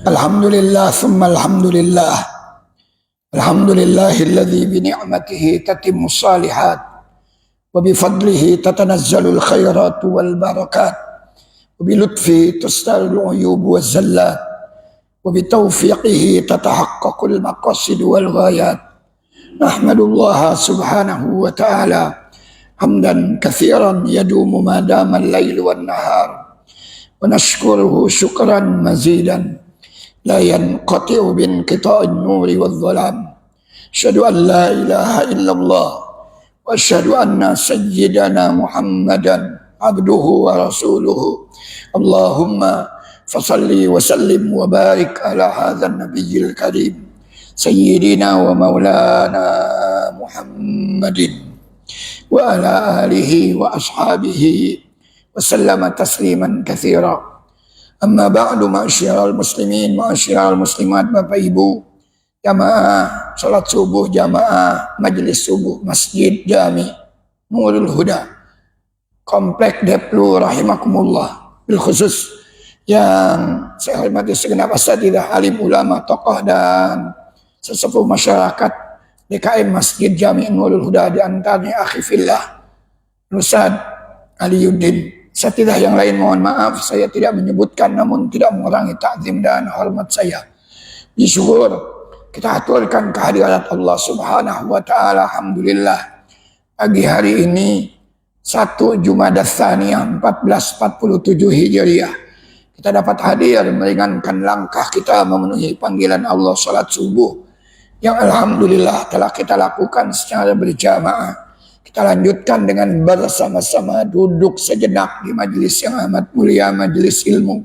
Alhamdulillah thumma alhamdulillah. Alhamdulillahilladzi bi ni'matihi tatimmus shalihat wa bi fadlihi tatanazzalul khairatu wal barakat wa bi lutfihi tustarul uyub waz zallat wa bi taufiqihi tatahaqqaqul maqasid wal ghayat. Nahmadullaha subhanahu wa ta'ala hamdan katsiran yadumu ma dama al-lail wan nahar wa nashkuruhu syukran mazidan la yanqati'u bin qita'in nuri wal dhalam. Asyhadu an la ilaha illallah wa asyhadu anna sayyidana Muhammadan abduhu wa rasuluhu. Allahumma fasalli wa sallim wa barik ala hadzal nabiyil karim sayyidina wa maulana Muhammadin wa ala alihi wa ashabihi wa sallama tasliman katsira. Amma ba'du, ma'asyiral muslimin, ma'asyiral muslimat, Bapak Ibu, jamaah salat subuh, jamaah majelis subuh Masjid Jami Nurul Huda Komplek Deplu rahimakumullah, bil khusus yang saya hormati segenap asatidzah, alim ulama, tokoh dan sesepuh masyarakat DKM Masjid Jami Nurul Huda, di antaranya akhi fillah Ustaz Aliyuddin. Asatidzah yang lain mohon maaf saya tidak menyebutkan, namun tidak mengurangi takzim dan hormat saya. Disyukur kita aturkan kehadirat Allah Subhanahu wa taala. Alhamdulillah, pagi hari ini 1 Jumada's Tsaniyah 1447 Hijriah kita dapat hadir meringankan langkah kita memenuhi panggilan Allah salat subuh yang alhamdulillah telah kita lakukan secara berjamaah. Kita lanjutkan dengan bersama-sama duduk sejenak di majelis yang amat mulia, majelis ilmu.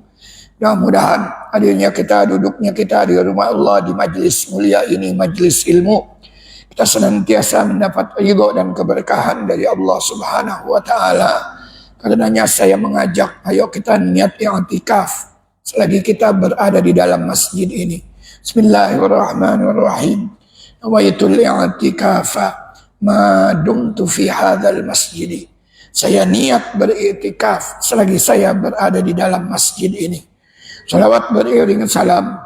Mudah-mudahan hadirnya kita, duduknya kita di rumah Allah, di majelis mulia ini, majelis ilmu, kita senantiasa mendapat ridho dan keberkahan dari Allah Subhanahu wa taala. Karenanya saya mengajak, ayo kita niat i'tikaf selagi kita berada di dalam masjid ini. Bismillahirrahmanirrahim. Nawaitul i'tikafa ma dumtu fi hadzal masjid. Saya niat beriktikaf selagi saya berada di dalam masjid ini. Salawat beriring salam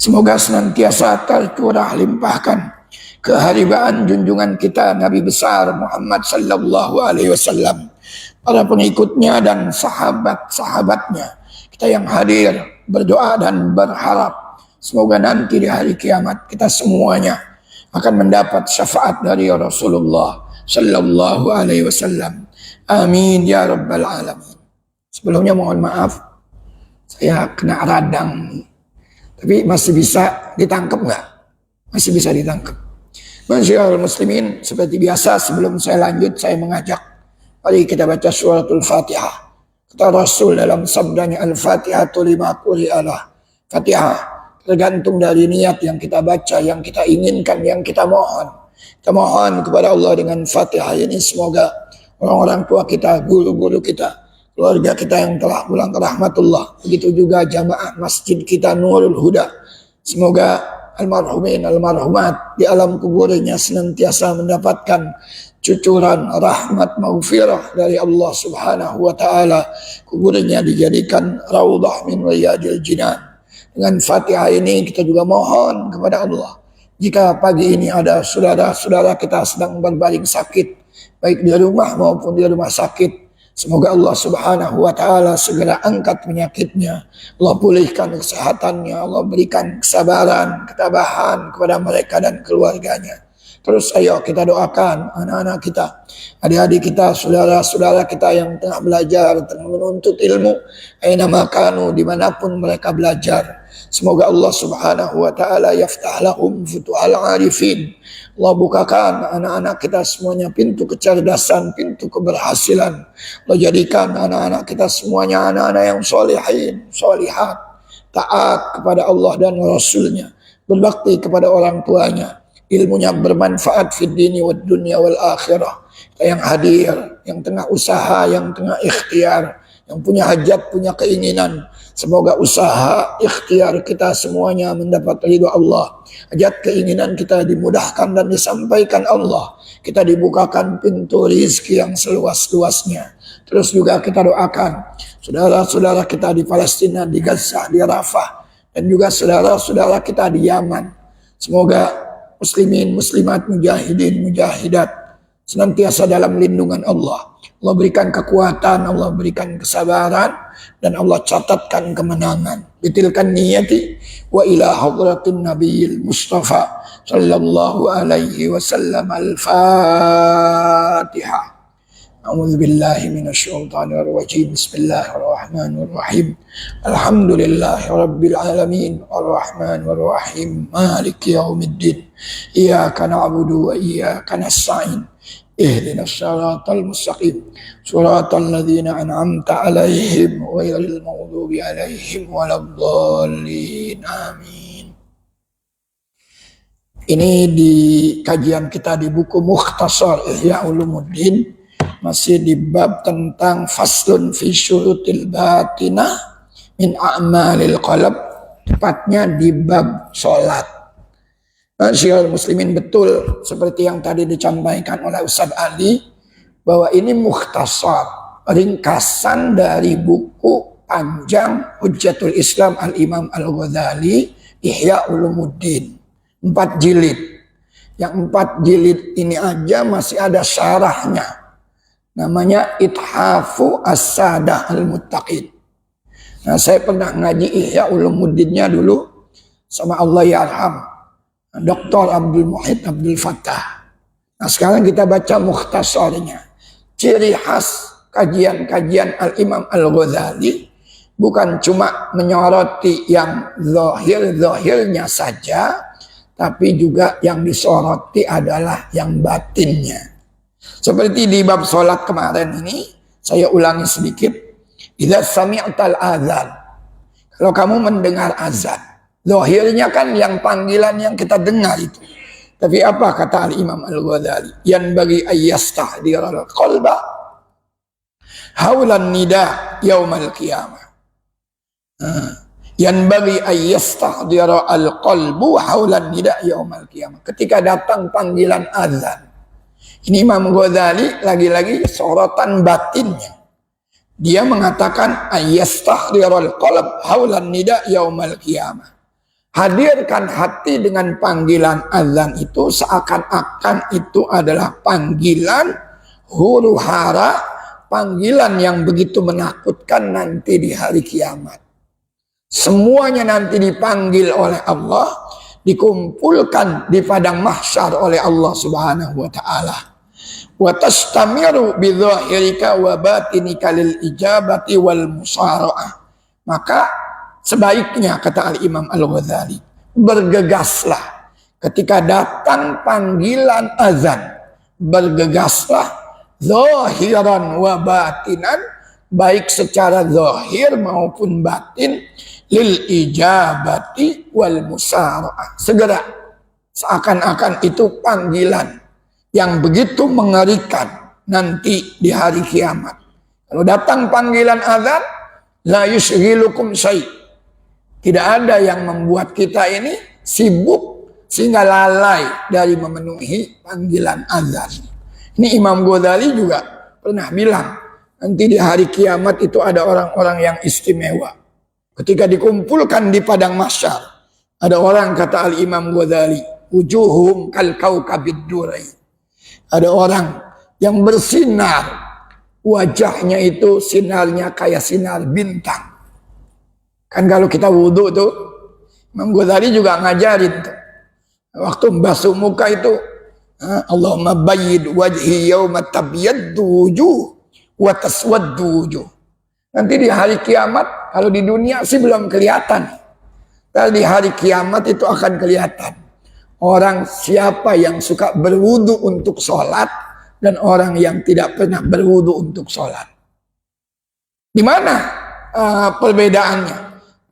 semoga senantiasa tercurah limpahkan keharibaan junjungan kita Nabi besar Muhammad sallallahu alaihi wasallam, para pengikutnya dan sahabat-sahabatnya. Kita yang hadir berdoa dan berharap semoga nanti di hari kiamat kita semuanya akan mendapat syafaat dari Rasulullah sallallahu alaihi wasallam. Amin ya rabbal alamin. Sebelumnya mohon maaf, saya kena radang. Tapi masih bisa ditangkap nggak? Masih bisa ditangkap. Masyaallah muslimin, seperti biasa sebelum saya lanjut saya mengajak, mari kita baca suratul Fatihah. Kata Rasul dalam sabdanya, Al-Fatihatu lima quri'alah. Fatihah tergantung dari niat yang kita baca, yang kita inginkan, yang kita mohon. Kita mohon kepada Allah dengan Fatihah ini semoga orang-orang tua kita, guru-guru kita, keluarga kita yang telah pulang ke rahmatullah, begitu juga jamaah masjid kita Nurul Huda, semoga almarhumin, almarhumat di alam kuburnya senantiasa mendapatkan cucuran rahmat maghfirah dari Allah Subhanahu wa taala. Kuburnya dijadikan raudhah min riyadil jinan. Dengan Fatihah ini kita juga mohon kepada Allah, jika pagi ini ada saudara-saudara kita sedang berbaring sakit, baik di rumah maupun di rumah sakit, semoga Allah Subhanahu wa taala segera angkat penyakitnya, Allah pulihkan kesehatannya, Allah berikan kesabaran, ketabahan kepada mereka dan keluarganya. Terus ayo kita doakan anak-anak kita, adik-adik kita, saudara-saudara kita yang tengah belajar, tengah menuntut ilmu, aina makanu, dimanapun mereka belajar. Semoga Allah Subhanahu wa taala yaftah lahum futuhal arifin. Allah bukakan anak-anak kita semuanya pintu kecerdasan, pintu keberhasilan. Allah jadikan anak-anak kita semuanya anak-anak yang solihin, solihat, taat kepada Allah dan Rasulnya, berbakti kepada orang tuanya, ilmunya bermanfaat fid dini wad dunya wal akhirah. Kita yang hadir, yang tengah usaha, yang tengah ikhtiar, yang punya hajat, punya keinginan. Semoga usaha ikhtiar kita semuanya mendapat ridho Allah. Hajat keinginan kita dimudahkan dan disampaikan Allah. Kita dibukakan pintu rizki yang seluas-luasnya. Terus juga kita doakan saudara-saudara kita di Palestina, di Gaza, di Rafah, dan juga saudara-saudara kita di Yaman. Semoga muslimin, muslimat, mujahidin, mujahidat senantiasa dalam lindungan Allah. Allah berikan kekuatan, Allah berikan kesabaran, dan Allah catatkan kemenangan. Bitilkan niyati wa ila hadratin nabiyil Mustafa sallallahu alaihi wasallam. Al-Fatihah. A'udzu billahi minasyaitonir rajim. Bismillahirrahmanirrahim. Alhamdulillahi rabbil alamin arrahmanir rahim maliki yaumiddin. Iyyaka na'budu wa iyyaka nasta'in. Ihdinas siratal mustaqim. Siratal ladzina an'amta 'alaihim ghairil maghdubi 'alaihim waladdallin. Amin. Ini di kajian kita di buku Mukhtasar Ihya Ulumuddin, masih di bab tentang faslun fi syurutil batinah min a'malil qalb, tepatnya di bab salat. Syiar muslimin, betul seperti yang tadi disampaikan oleh Ustaz Ali, bahwa ini mukhtasar, ringkasan dari buku panjang Hujjatul Islam Al-Imam Al-Ghazali, Ihya Ulumuddin, 4 jilid. Yang 4 jilid ini aja masih ada syarahnya, namanya Ithafu As-Sadah Al-Muttaqin. Nah, saya pernah ngaji Ihya Ulumuddinnya dulu sama Allah yarham Dr. Abdul Muhid Abdul Fattah. Nah, sekarang kita baca mukhtasarnya. Ciri khas kajian-kajian Al-Imam Al-Ghazali bukan cuma menyoroti yang zahir-zahirnya saja, tapi juga yang disoroti adalah yang batinnya. Seperti di bab sholat kemarin ini, saya ulangi sedikit. Idza sami'tal azan, kalau kamu mendengar azan, zahirnya kan yang panggilan yang kita dengar itu. Tapi apa kata Al-Imam Al-Ghazali? Yan bagi ayyastahdiral qalba haulan nida yaumal qiyamah. Yan bagi ayyastahdiral qalbu haulan nida yaumal qiyamah. Ketika datang panggilan azan. Ini Imam Ghazali lagi-lagi sorotan batinnya. Dia mengatakan ayyastahdiral qalb haulan nida yaumal qiyamah. Hadirkan hati dengan panggilan azan itu seakan-akan itu adalah panggilan huru hara, panggilan yang begitu menakutkan nanti di hari kiamat. Semuanya nanti dipanggil oleh Allah, dikumpulkan di padang mahsyar oleh Allah Subhanahu wa taala. Wa tastamiru bi dhahirika wa batinika lil ijabati wal musara'ah. Maka sebaiknya, kata Al-Imam Al-Ghazali, bergegaslah ketika datang panggilan azan. Bergegaslah zahiran wa batinan, baik secara zahir maupun batin, lil ijabati wal musara'ah. Segera, seakan-akan itu panggilan yang begitu mengerikan nanti di hari kiamat. Kalau datang panggilan azan, la yushghilukum syai', tidak ada yang membuat kita ini sibuk sehingga lalai dari memenuhi panggilan azan. Ini Imam Ghazali juga pernah bilang, nanti di hari kiamat itu ada orang-orang yang istimewa. Ketika dikumpulkan di padang mahsyar, ada orang, kata Al-Imam Ghazali, wujuhum kal kaukabid durai. Ada orang yang bersinar, wajahnya itu sinarnya kayak sinar bintang. Kan kalau kita wudhu tuh, Imam Ghazali juga ngajarin tuh. Waktu membasuh muka itu, Allahumma bayyid wajhi yawma tabyaddu wujuh wa taswaddu wujuh. Nanti di hari kiamat, kalau di dunia sih belum kelihatan. Tapi di hari kiamat itu akan kelihatan. Orang siapa yang suka berwudu untuk sholat dan orang yang tidak pernah berwudu untuk sholat. Di mana perbedaannya?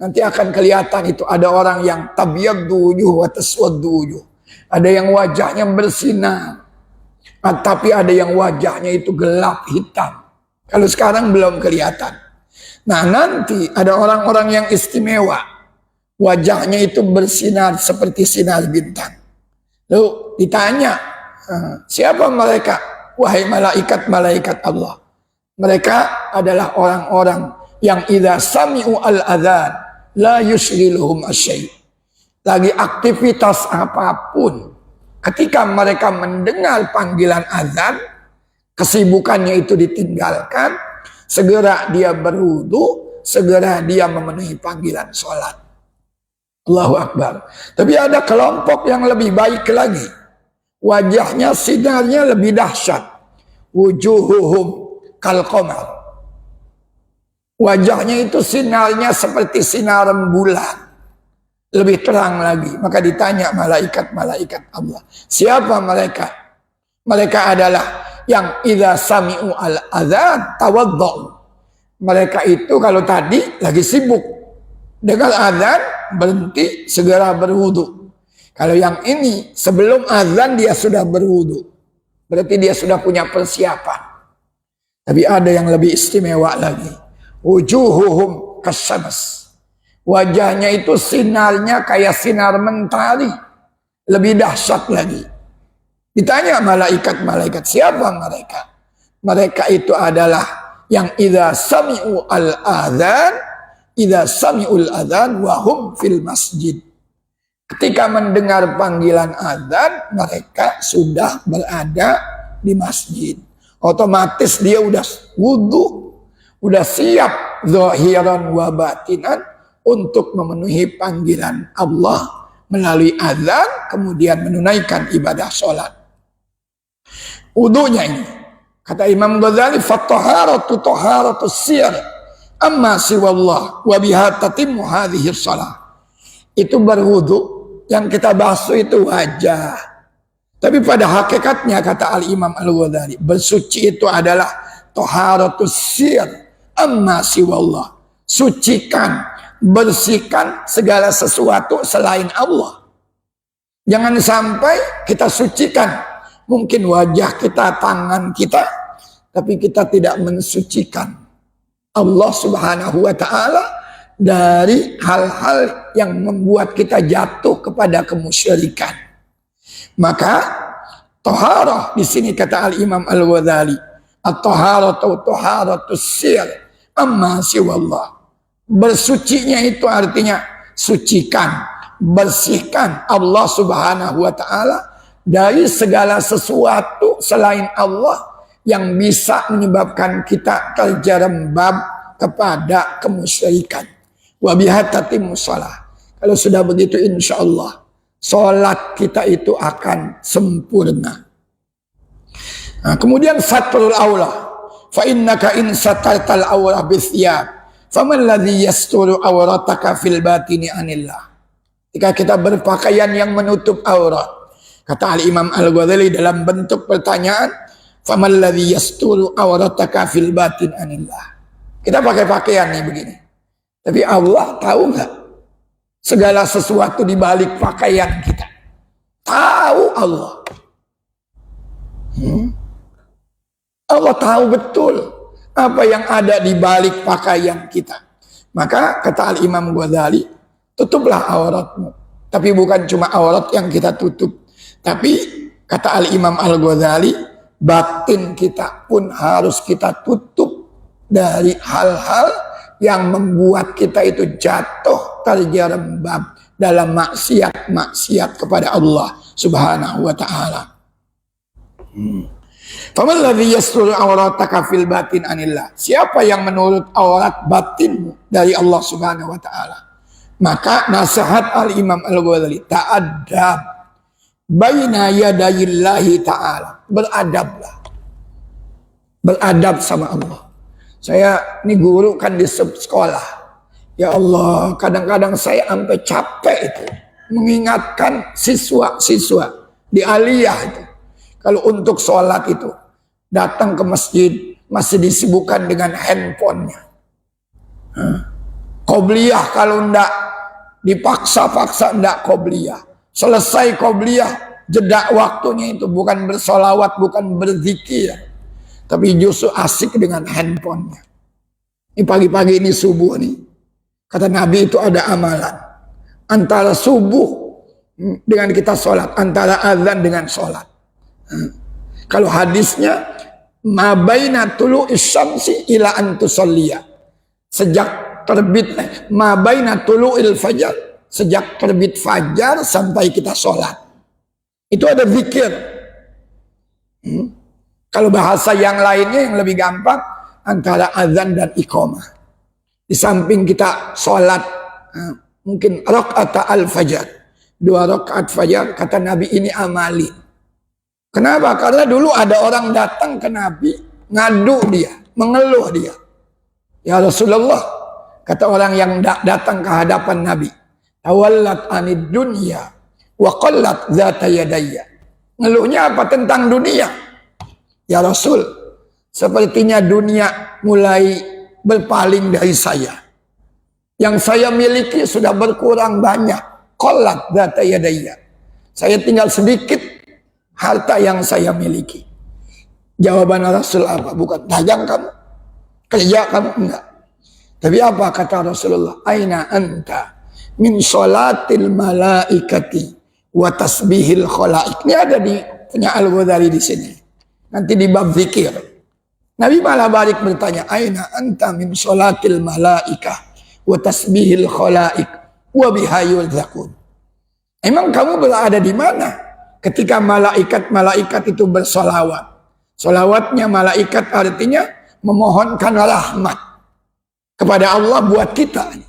Nanti akan kelihatan itu ada orang yang tabyaddu wujuh wa taswaddu wujuh. Ada yang wajahnya bersinar, tapi ada yang wajahnya itu gelap hitam. Kalau sekarang belum kelihatan. Nah, nanti ada orang-orang yang istimewa. Wajahnya itu bersinar seperti sinar bintang. Lalu ditanya, siapa mereka? Wahai malaikat-malaikat Allah. Mereka adalah orang-orang yang idza sami'u al-adzan la yushghiluhum asy-syai'. Lagi aktivitas apapun, ketika mereka mendengar panggilan azan, kesibukannya itu ditinggalkan, segera dia berwudu, segera dia memenuhi panggilan sholat. Allahu Akbar. Tapi ada kelompok yang lebih baik lagi. Wajahnya sinarnya lebih dahsyat. Wujuhuhum kal qamar. Wajahnya itu sinarnya seperti sinar bulan. Lebih terang lagi. Maka ditanya malaikat-malaikat Allah. Siapa mereka? Mereka adalah yang idza sami'u al-adzan tawaddau. Mereka itu kalau tadi lagi sibuk dengan azan, berhenti segera berwudu. Kalau yang ini sebelum azan dia sudah berwudu. Berarti dia sudah punya persiapan. Tapi ada yang lebih istimewa lagi. Wujuhuhum kasyams. Wajahnya itu sinarnya kayak sinar mentari. Lebih dahsyat lagi. Ditanya malaikat-malaikat, siapa mereka? Mereka itu adalah yang idza sami'u al-adzan, idza sami'ul adzan wa hum fil masjid. Ketika mendengar panggilan adzan, mereka sudah berada di masjid. Otomatis dia udah wudu, udah siap zahiran wa batinan untuk memenuhi panggilan Allah melalui adzan, kemudian menunaikan ibadah sholat. Wudunya ini, kata Imam Ghazali, fattaharatu taharatu sir amma siwallah wa biha tatimmu hadhihi shalah. Itu berwudu, yang kita basuh itu wajah. Tapi pada hakikatnya kata Al-Imam Al-Ghazali, bersuci itu adalah taharatu sir amma siwallah. Sucikan, bersihkan segala sesuatu selain Allah. Jangan sampai kita sucikan mungkin wajah kita, tangan kita, tapi kita tidak mensucikan Allah Subhanahu wa ta'ala dari hal-hal yang membuat kita jatuh kepada kemusyrikan. Maka taharah di sini kata Al-Imam Al-Ghazali, at-taharatu taharatus sir amma siwallah. Bersucinya itu artinya sucikan, bersihkan Allah Subhanahu wa ta'ala dari segala sesuatu selain Allah yang bisa menyebabkan kita terjerembab kepada kemusyrikan. Wa biha tatimmu shalah. Kalau sudah begitu insya Allah salat kita itu akan sempurna. Nah, kemudian satrul aula. Fa innaka in satartal aura bithiyab faman ladzi yasturu aurataka fil batini anillah. Jika kita berpakaian yang menutup aurat, kata Al-Imam Al-Ghazali dalam bentuk pertanyaan, faman ladzi yasturu aurataka fil batin anillah. Kita pakai pakaian nih begini. Tapi Allah tahu nggak segala sesuatu di balik pakaian kita? Tahu Allah. Allah tahu betul apa yang ada di balik pakaian kita. Maka kata Al-Imam Ghazali, tutuplah auratmu. Tapi bukan cuma aurat yang kita tutup. Tapi kata Al-Imam Al-Ghazali, batin kita pun harus kita tutup dari hal-hal yang membuat kita itu jatuh terjerembab dalam maksiat-maksiat kepada Allah Subhanahu wa ta'ala. Faman ladzi yasturu aurataka fil batin anillah. Siapa yang menurut aurat batinmu dari Allah Subhanahu wa ta'ala? Maka nasihat Al-Imam Al-Ghazali, ta'addab baina yadayillahi ta'ala. Beradablah. Beradab sama Allah. Saya ini guru kan di sekolah. Ya Allah, kadang-kadang saya sampai capek itu mengingatkan siswa-siswa di aliyah itu. Kalau untuk sholat itu datang ke masjid masih disibukkan dengan handphonenya. Qobliyah kalau ndak dipaksa-paksa ndak qobliyah. Selesai qobliyah, jeda waktunya itu bukan bersolawat, bukan berzikir, tapi justru asik dengan handphonenya. Ini pagi-pagi ini subuh nih. Kata Nabi itu ada amalan. Antara subuh dengan kita sholat. Antara azan dengan sholat. Kalau hadisnya, ma baina tulu'is syamsi ila an tusalliya. Sejak terbit, ma baina tulu'il fajar. Sejak terbit fajar sampai kita sholat. Itu ada zikir. Kalau bahasa yang lainnya yang lebih gampang, antara azan dan iqamah. Di samping kita sholat, mungkin rakaat al-fajar. 2 rakaat fajar, kata Nabi ini amali. Kenapa? Karena dulu ada orang datang ke Nabi, ngadu dia, mengeluh dia. Ya Rasulullah, kata orang yang datang ke hadapan Nabi, tawallat anid dunya wa qallat zata yadayya. Ngeluhnya apa? Tentang dunia. Ya Rasul, sepertinya dunia mulai berpaling dari saya. Yang saya miliki sudah berkurang banyak. Qallat zata yadayya. Saya tinggal sedikit harta yang saya miliki. Jawaban Rasul apa? Bukan dagang kamu, kerja kamu, enggak. Tapi apa kata Rasulullah? Aina anta min sholatil malaikati wa tasbihil khalaik. Ini ada di punya Al-Ghazali di sini. Nanti di bab zikir. Nabi malah balik bertanya, aina anta min sholatil malaikah wa tasbihil khalaik wa biha yurzaqun. Emang kamu berada di mana ketika malaikat-malaikat itu bersolawat? Solawatnya malaikat artinya memohonkan rahmat kepada Allah buat kita.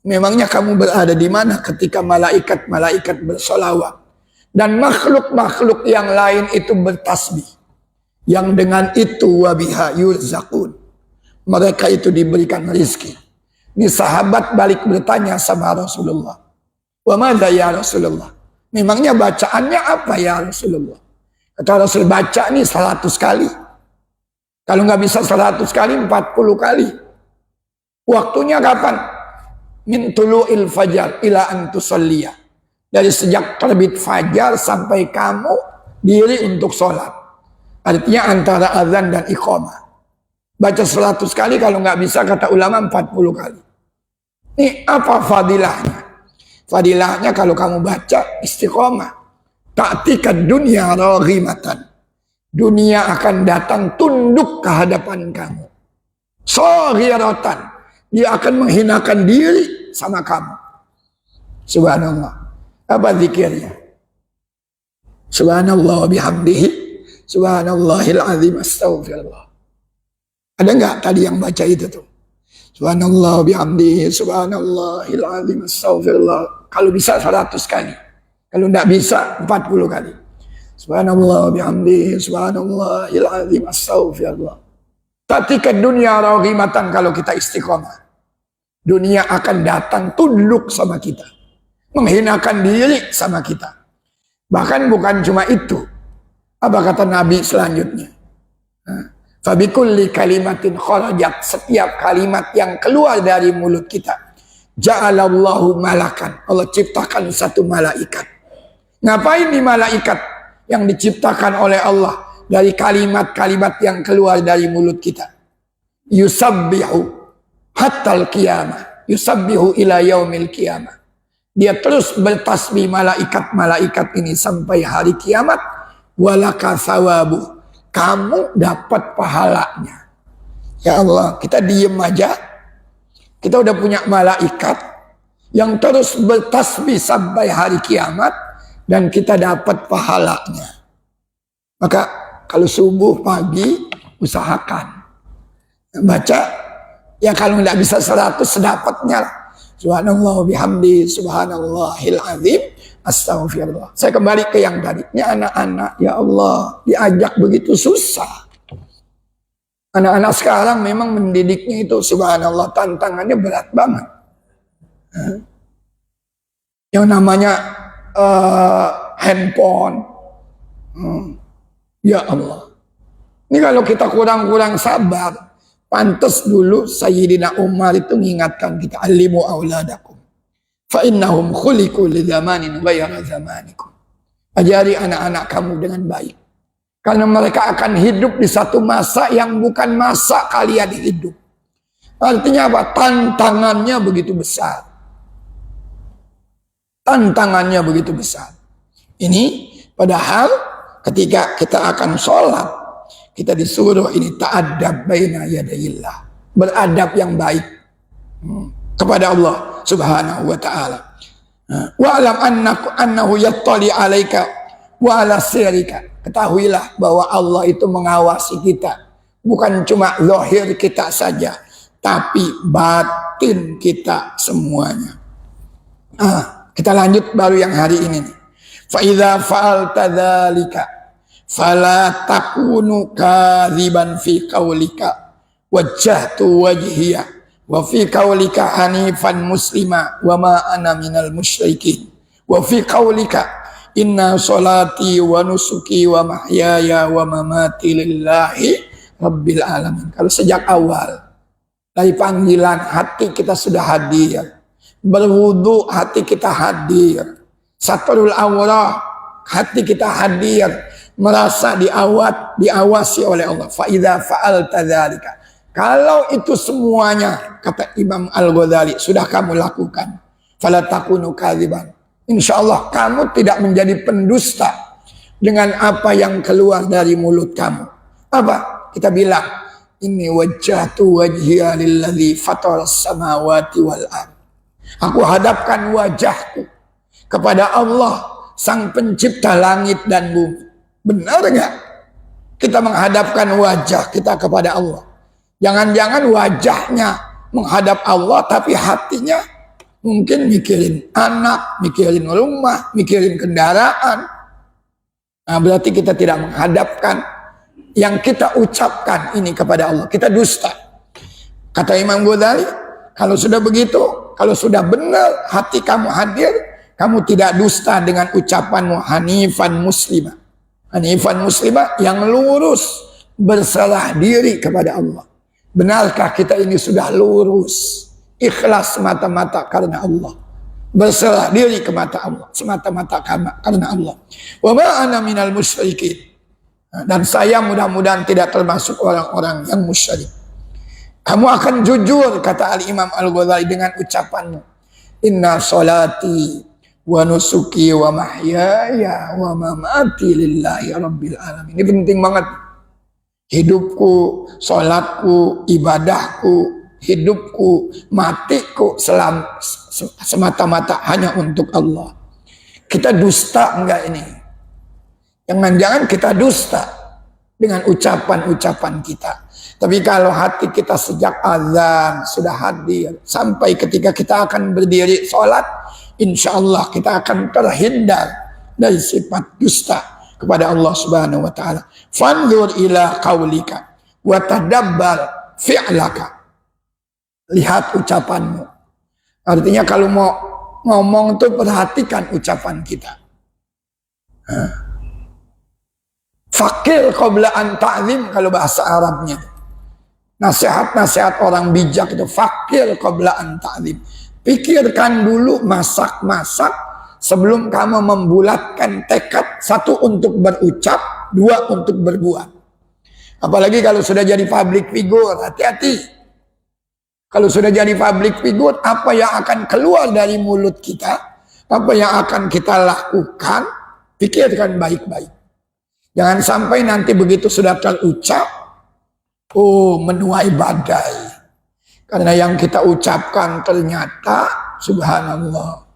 Memangnya kamu berada di mana ketika malaikat-malaikat bersolawat dan makhluk-makhluk yang lain itu bertasbih, yang dengan itu wabiha yurzaqun, mereka itu diberikan rezeki. Ini sahabat balik bertanya sama Rasulullah, wa madza ya Rasulullah, memangnya bacaannya apa ya Rasulullah? Kata Rasul, baca nih 100 kali. Kalau nggak bisa 100 kali, 40 kali. Waktunya kapan? Min tulu'il fajar ila an tusalliya. Dari sejak terbit fajar sampai kamu diri untuk sholat. Artinya antara azan dan iqamah. Baca 100 kali, kalau nggak bisa kata ulama 40 kali. Ini apa fadilahnya? Fadilahnya kalau kamu baca istiqomah. Ta'tikan dunia raghimatan. Dunia akan datang tunduk ke hadapan kamu. Saghiratan. Dia akan menghinakan diri sama kamu. Subhanallah. Apa zikirnya? Subhanallah wa bihamdihi. Subhanallahil azim, astaghfirullah. Ada enggak tadi yang baca itu tuh? Subhanallah wa bihamdihi. Subhanallahil azim, astaghfirullah. Kalau bisa 100 kali. Kalau tidak bisa 40 kali. Subhanallah bihamdihi, subhanallahil azim, astaghfirullah. Ketika dunia raghimatan, kalau kita istiqomah, dunia akan datang tunduk sama kita, menghinakan diri sama kita. Bahkan bukan cuma itu. Apa kata Nabi selanjutnya? Fabikulli kalimatin kharajat, setiap kalimat yang keluar dari mulut kita, ja'alallahu malakan, Allah ciptakan satu malaikat. Ngapain di malaikat yang diciptakan oleh Allah dari kalimat-kalimat yang keluar dari mulut kita? Yusabbihu hatal qiyamah, yusabbihu ila yaumil qiyamah. Dia terus bertasbih malaikat-malaikat ini sampai hari kiamat. Walaka thawabu, kamu dapat pahalanya. Ya Allah, kita diem aja. Kita udah punya malaikat yang terus bertasbih sampai hari kiamat. Dan kita dapat pahalanya. Maka kalau subuh pagi usahakan baca. Ya kalau nggak bisa 100 sedapatnya lah. Subhanallah bihamdi, subhanallahil azim, astaghfirullah. Saya kembali ke yang tadi. Ini anak-anak, ya Allah, diajak begitu susah. Anak-anak sekarang memang mendidiknya itu subhanallah, tantangannya berat banget. Yang namanya handphone. Ya Allah. Ini kalau kita kurang-kurang sabar, pantas dulu Sayyidina Umar itu mengingatkan kita, alimu auladakum fa innahum khuliqu li zamanin ghayra zamanikum. Ajari anak-anak kamu dengan baik. Karena mereka akan hidup di satu masa yang bukan masa kalian hidup. Artinya apa? Tantangannya begitu besar. Tantangannya begitu besar. Ini padahal ketika kita akan sholat, kita disuruh ini ta'adab baina yadayillah. Beradab yang baik kepada Allah subhanahu wa ta'ala. Wa'alam annahu yattali alaika wa ala sirika. Ketahuilah bahwa Allah itu mengawasi kita. Bukan cuma zahir kita saja, tapi batin kita semuanya. Kita lanjut baru yang hari ini. Fa idza fa'alta dzalika fala takunu kadziban fi qaulika wajjahtu wajhiya wa fi qaulika hanifan muslima wa ma ana minal musyrikin wa fi qaulika inna sholati wa nusuki wa mahyaya wa mamati lillahi rabbil alamin. Kalau sejak awal dari panggilan hati kita sudah hadir, berwudu hati kita hadir, satrul awrah hati kita hadir, merasa diawasi oleh Allah. Fa idza fa'alta dzalika, kalau itu semuanya, kata Imam Al-Ghazali, sudah kamu lakukan, fala takunu kadziban, insyaallah kamu tidak menjadi pendusta dengan apa yang keluar dari mulut kamu. Apa? Kita bilang, inni wajjahtu wajhiya lilladzi fataras samawati wal ardh. Aku hadapkan wajahku kepada Allah, sang pencipta langit dan bumi. Benar enggak? Kita menghadapkan wajah kita kepada Allah. Jangan-jangan wajahnya menghadap Allah, tapi hatinya mungkin mikirin anak, mikirin rumah, mikirin kendaraan. Nah, berarti kita tidak menghadapkan yang kita ucapkan ini kepada Allah. Kita dusta. Kata Imam Ghazali, kalau sudah begitu, kalau sudah benar hati kamu hadir, kamu tidak dusta dengan ucapanmu hanifan muslimah. Hanifan muslimah yang lurus, berserah diri kepada Allah. Benarkah kita ini sudah lurus, ikhlas semata-mata karena Allah, berserah diri kepada Allah semata-mata karena Allah. Wa ma ana minal musyrikin, dan saya mudah-mudahan tidak termasuk orang-orang yang musyrik. Kamu akan jujur, kata Al-Imam Al-Ghazali, dengan ucapanmu, inna sholati wa nusuki wa mahyaya wa mamati lillahi rabbil alamin. Ini penting banget. Hidupku, sholatku, ibadahku, hidupku, matiku semata-mata hanya untuk Allah. Kita dusta enggak ini? Jangan-jangan kita dusta dengan ucapan-ucapan kita. Tapi kalau hati kita sejak azan sudah hadir, sampai ketika kita akan berdiri sholat, insya Allah kita akan terhindar dari sifat dusta kepada Allah subhanahu wa ta'ala. Fanzur ila qaulika wa tadabbar fi'laka. Lihat ucapanmu. Artinya kalau mau ngomong tuh perhatikan ucapan kita. Fakir qabla an ta'zim, kalau bahasa Arabnya. Nasihat-nasihat orang bijak itu fakir qabla an ta'zim. Pikirkan dulu, masak-masak sebelum kamu membulatkan tekad, satu untuk berucap, dua untuk berbuat. Apalagi kalau sudah jadi public figure, hati-hati. Kalau sudah jadi public figure, apa yang akan keluar dari mulut kita, apa yang akan kita lakukan, pikirkan baik-baik. Jangan sampai nanti begitu sudah terucap, menuai badai. Karena yang kita ucapkan ternyata, subhanallah,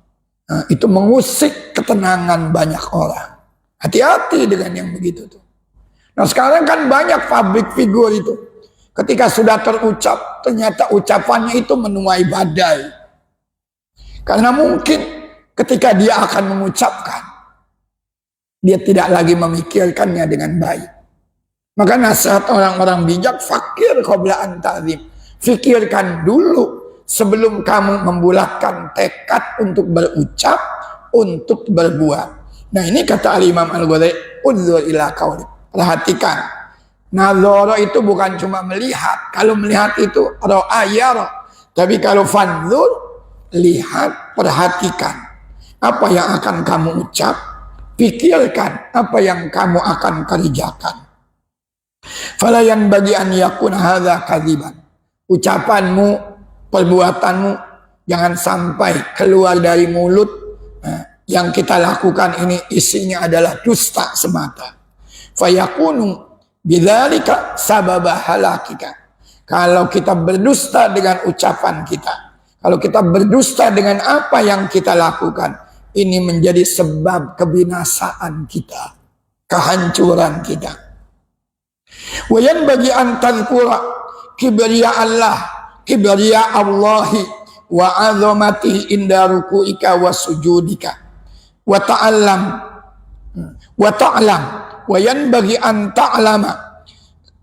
itu mengusik ketenangan banyak orang. Hati-hati dengan yang begitu tuh. Nah sekarang kan banyak public figure itu. Ketika sudah terucap, ternyata ucapannya itu menuai badai. Karena mungkin ketika dia akan mengucapkan, dia tidak lagi memikirkannya dengan baik. Maka nasihat orang-orang bijak, fakir qabla an ta'zim. Fikirkan dulu sebelum kamu membulatkan tekad untuk berucap, untuk berbuat. Nah ini kata Al-Imam Al-Ghazali, unzur ila qauli. Perhatikan. Nazara itu bukan cuma melihat. Kalau melihat itu ra'ayara. Tapi kalau fanzur, lihat, perhatikan. Apa yang akan kamu ucap, pikirkan apa yang kamu akan kerjakan. Fala yanbaghi an yakuna hadza kadziban ucapanmu, perbuatanmu, jangan sampai keluar dari mulut yang kita lakukan ini isinya adalah dusta semata. Fayakunu bidzalika sababa halakika. Kalau kita berdusta dengan ucapan kita, kalau kita berdusta dengan apa yang kita lakukan, ini menjadi sebab kebinasaan kita, kehancuran kita. Wayan bagi antadzkura kibriya Allah, kibriya Allahi wa azamati inda ruku'ika wa sujudika wa ta'lam wa yanbaghi an ta'lama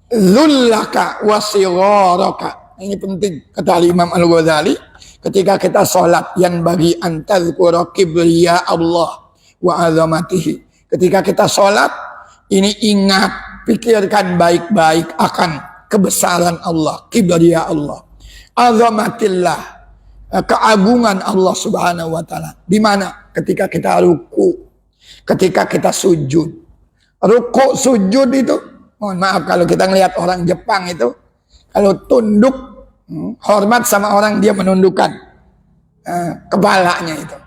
dhullaka wa sigharaka. Ini penting kata Imam Al-Ghazali ketika kita sholat, yanbaghi an tadhkura kibriya Allah wa azamatihi. Ketika kita sholat ini ingat, pikirkan baik-baik akan kebesaran Allah, kibriya Allah, azamatillah, keagungan Allah Subhanahu wa taala. Di mana? Ketika kita ruku, ketika kita sujud. Ruku sujud itu, mohon maaf kalau kita ngelihat orang Jepang itu, kalau tunduk hormat sama orang, dia menundukkan kepalanya itu.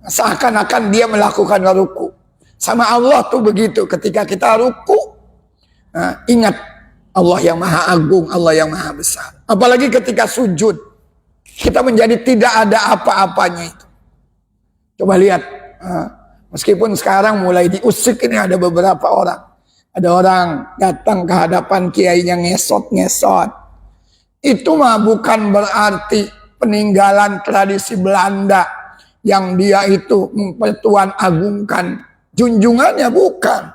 Seakan-akan dia melakukan ruku. Sama Allah tuh begitu, ketika kita ruku, ingat Allah yang maha agung, Allah yang maha besar. Apalagi ketika sujud, kita menjadi tidak ada apa-apanya itu. Coba lihat, meskipun sekarang mulai diusik ini ada beberapa orang. Ada orang datang ke hadapan kiainya ngesot-ngesot. Itu mah bukan berarti peninggalan tradisi Belanda yang dia itu mempertuan agungkan junjungannya, bukan.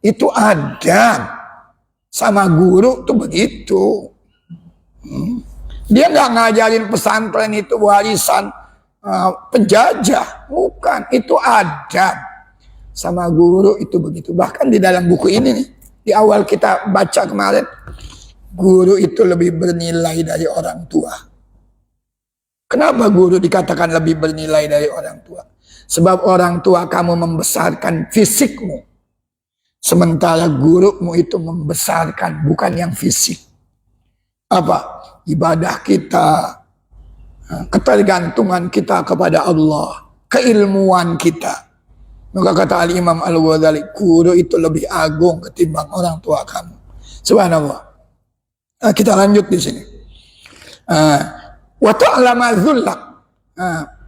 Itu adab. Sama guru tuh begitu. Dia nggak ngajarin pesantren itu warisan penjajah, bukan. Itu adab. Sama guru itu begitu. Bahkan di dalam buku ini nih, di awal kita baca kemarin, guru itu lebih bernilai dari orang tua. Kenapa guru dikatakan lebih bernilai dari orang tua? Sebab orang tua kamu membesarkan fisikmu, sementara gurumu itu membesarkan bukan yang fisik. Apa? Ibadah kita, ketergantungan kita kepada Allah, keilmuan kita. Maka kata Al-Imam Al-Ghazali, guru itu lebih agung ketimbang orang tua kamu. Subhanallah. Kita lanjut di sini. Wa ta'lama dhullak.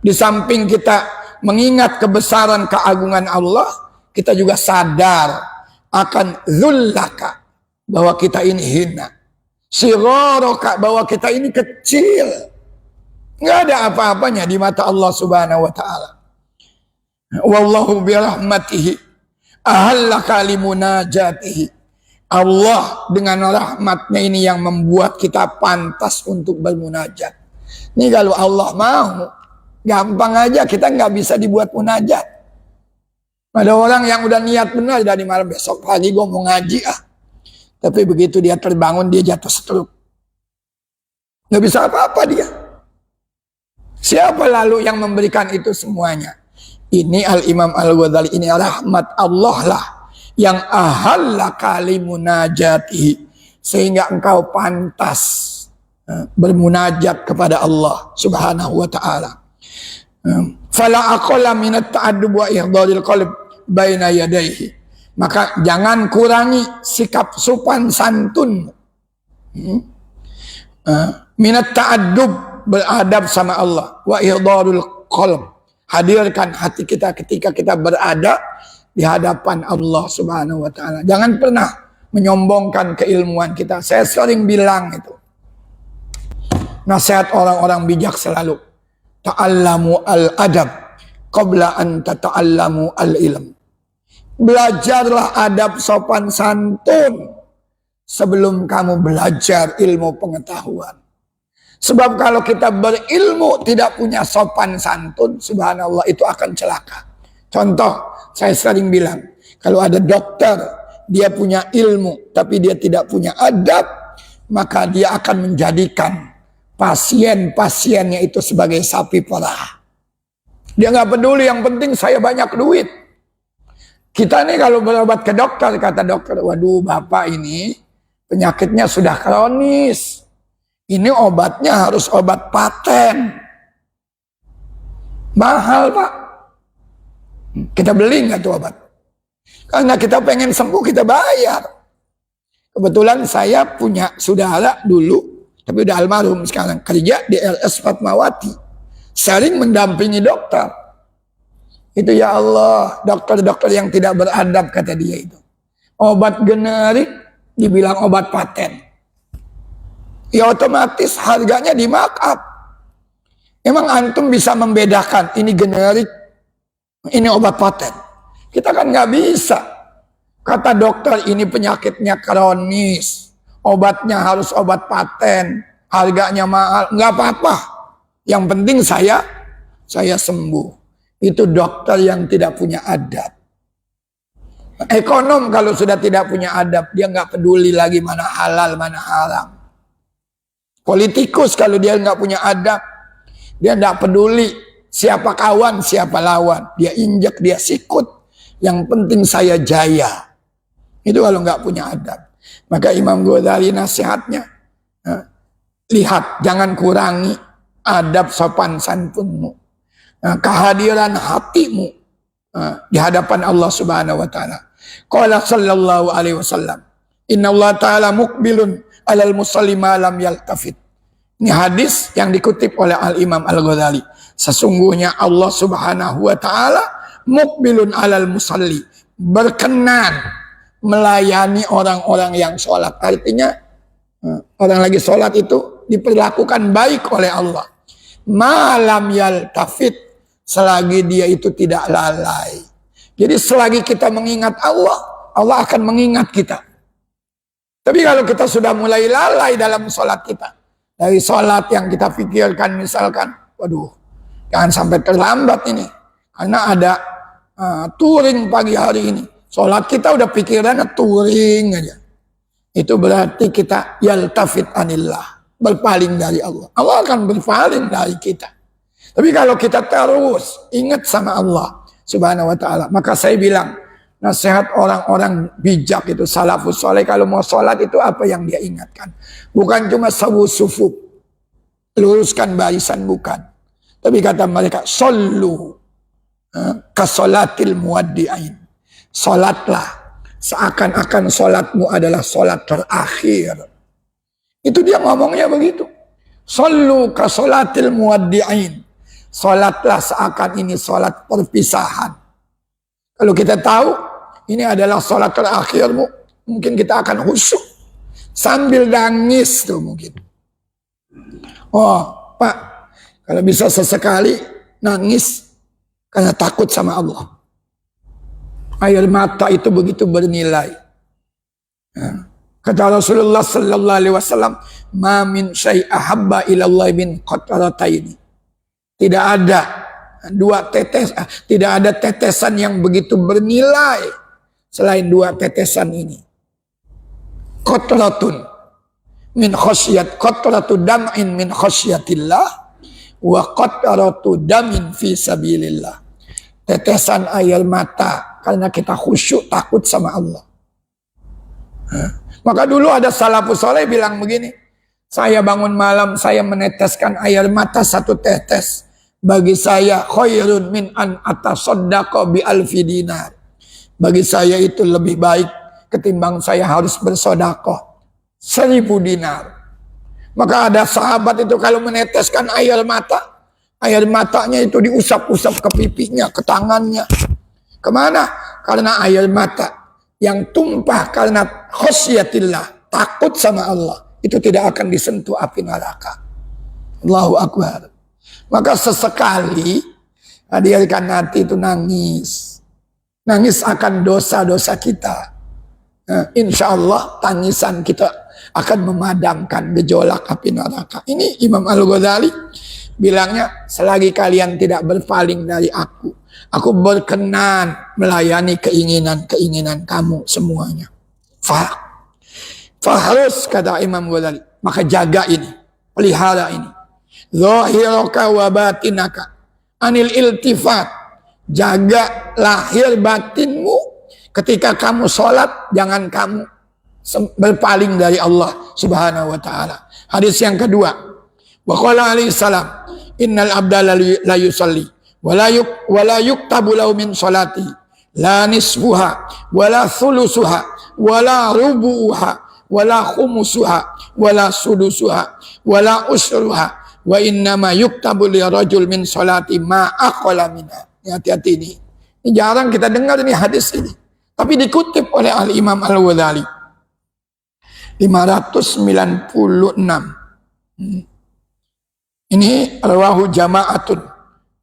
Di samping kita mengingat kebesaran keagungan Allah, kita juga sadar akan dhullaka, bahwa kita ini hina. Sigharaka, bahwa kita ini kecil. Nggak ada apa-apanya di mata Allah Subhanahu wa taala. Wallahu birahmatihi ahallaka limunajatihi. Allah dengan rahmatnya ini yang membuat kita pantas untuk bermunajat. Ini kalau Allah mau, gampang aja, kita nggak bisa dibuat munajat. Ada orang yang udah niat benar dari malam, besok pagi gue mau ngaji tapi begitu dia terbangun, dia jatuh stroke. Nggak bisa apa-apa dia. Siapa lalu yang memberikan itu semuanya? Ini Al-Imam Al-Ghazali, ini rahmat Allah lah yang ahalla kalimunajatihi, sehingga engkau pantas bermunajat kepada Allah Subhanahu wa taala. Fala aqalla min at-ta'addub wa ihdharil qalb baina yadayhi. Maka jangan kurangi sikap sopan santun. Min at-ta'addub, beradab sama Allah, wa ihdharul qalb, hadirkan hati kita ketika kita berada di hadapan Allah Subhanahu wa taala. Jangan pernah menyombongkan keilmuan kita. Saya sering bilang itu. Nasihat orang-orang bijak selalu, ta'allamu al-adab qabla an tata'allamu al-ilm. Belajarlah adab sopan santun sebelum kamu belajar ilmu pengetahuan. Sebab kalau kita berilmu tidak punya sopan santun, subhanallah, itu akan celaka. Contoh, saya sering bilang, kalau ada dokter, dia punya ilmu, tapi dia tidak punya adab, maka dia akan menjadikan pasien-pasiennya itu sebagai sapi perah. Dia nggak peduli, yang penting saya banyak duit. Kita nih kalau berobat ke dokter, kata dokter, waduh bapak ini penyakitnya sudah kronis. Ini obatnya harus obat paten. Mahal, Pak. Kita beli nggak tuh obat? Karena kita pengen sembuh, kita bayar. Kebetulan saya punya saudara dulu, tapi udah almarhum sekarang, kerja di LS Fatmawati. Sering mendampingi dokter. Itu ya Allah, dokter-dokter yang tidak beradab, kata dia itu. Obat generik dibilang obat paten. Ya otomatis harganya di markup. Emang antum bisa membedakan ini generik, ini obat paten? Kita kan nggak bisa. Kata dokter ini penyakitnya kronis, obatnya harus obat paten, harganya mahal, nggak apa-apa. Yang penting saya sembuh. Itu dokter yang tidak punya adab. Ekonom kalau sudah tidak punya adab, dia nggak peduli lagi mana halal, mana haram. Politikus kalau dia nggak punya adab, dia nggak peduli siapa kawan, siapa lawan. Dia injak, dia sikut. Yang penting saya jaya. Itu kalau nggak punya adab. Maka Imam Ghazali nasihatnya, lihat, jangan kurangi adab sopan santunmu. Kehadiran hatimu di hadapan Allah Subhanahu wa taala. Qala sallallahu alaihi wasallam, "Inna Allah taala muqbilun 'alal musalli ma lam yaltafit." Ini hadis yang dikutip oleh Al-Imam Al-Ghazali. Sesungguhnya Allah Subhanahu wa taala muqbilun 'alal musalli, berkenan melayani orang-orang yang sholat. Artinya orang lagi sholat itu diperlakukan baik oleh Allah. Malam yaltafit, selagi dia itu tidak lalai. Jadi selagi kita mengingat Allah, Allah akan mengingat kita. Tapi kalau kita sudah mulai lalai dalam sholat kita, dari sholat yang kita pikirkan misalkan, waduh, jangan sampai terlambat ini, karena ada touring pagi hari ini. Sholat kita udah pikirannya touring aja. Itu berarti kita yaltafit anillah, berpaling dari Allah. Allah akan berpaling dari kita. Tapi kalau kita terus ingat sama Allah Subhanahu wa ta'ala, maka saya bilang, nasihat orang-orang bijak itu, salafus soleh, kalau mau sholat itu apa yang dia ingatkan. Bukan cuma sawu sufuk, luruskan barisan, bukan. Tapi kata mereka, sallu kasolatil muwaddi'ain. Sholatlah seakan-akan sholatmu adalah sholat terakhir. Itu dia ngomongnya begitu. Sallu kasolatil muwaddi'ain. Sholatlah seakan ini sholat perpisahan. Kalau kita tahu ini adalah sholat terakhirmu, mungkin kita akan khusyuk sambil nangis tuh mungkin. Oh Pak, kalau bisa sesekali nangis karena takut sama Allah. Air mata itu begitu bernilai. Kata Rasulullah sallallahu alaihi wasallam, "Ma min syai' ahabba ilallah min qatrataini." Tidak ada tidak ada tetesan yang begitu bernilai selain dua tetesan ini. Qatratun min khasyat, qatratu dam'in min khasyatillah wa qatratu damin fi sabilillah. Tetesan air mata karena kita khusyuk takut sama Allah. Maka dulu ada salafus soleh bilang begini, saya bangun malam, saya meneteskan air mata satu tetes. Bagi saya khairun min an atasaddaqa bi alfi dinar. Bagi saya itu lebih baik ketimbang saya harus bersedekah 1000 dinar. Maka ada sahabat itu kalau meneteskan air matanya itu diusap-usap ke pipinya, ke tangannya. Kemana? Karena air mata yang tumpah karena khasyatillah, takut sama Allah, itu tidak akan disentuh api neraka. Allahu Akbar. Maka sesekali hadirkan hati itu nangis. Nangis akan dosa-dosa kita. Insya Allah tangisan kita akan memadamkan gejolak api neraka. Ini Imam Al-Ghazali bilangnya, selagi kalian tidak berpaling dari aku berkenan melayani keinginan-keinginan kamu semuanya. Faharus, kata Imam Ghazali, maka jaga ini, pelihara ini. Zahiraka wa batinaka anil iltifat. Jaga lahir batinmu ketika kamu sholat, jangan kamu berpaling dari Allah Subhanahu wa taala. Hadis yang kedua, wa qala alaihi salam, innal abda la yusalli wa la yuktabu lahu min salati la nisfuha wa la thulusuha wa la rubuha wa la khumusuha wa la sudusuha wa la usruha wa innama yuktabu li rajul min salati ma aqala minha. Hati-hati ini. Ini jarang kita dengar ini hadis ini. Tapi dikutip oleh Al-Imam Al-Ghazali. 596. Ini rawahu jama'atun.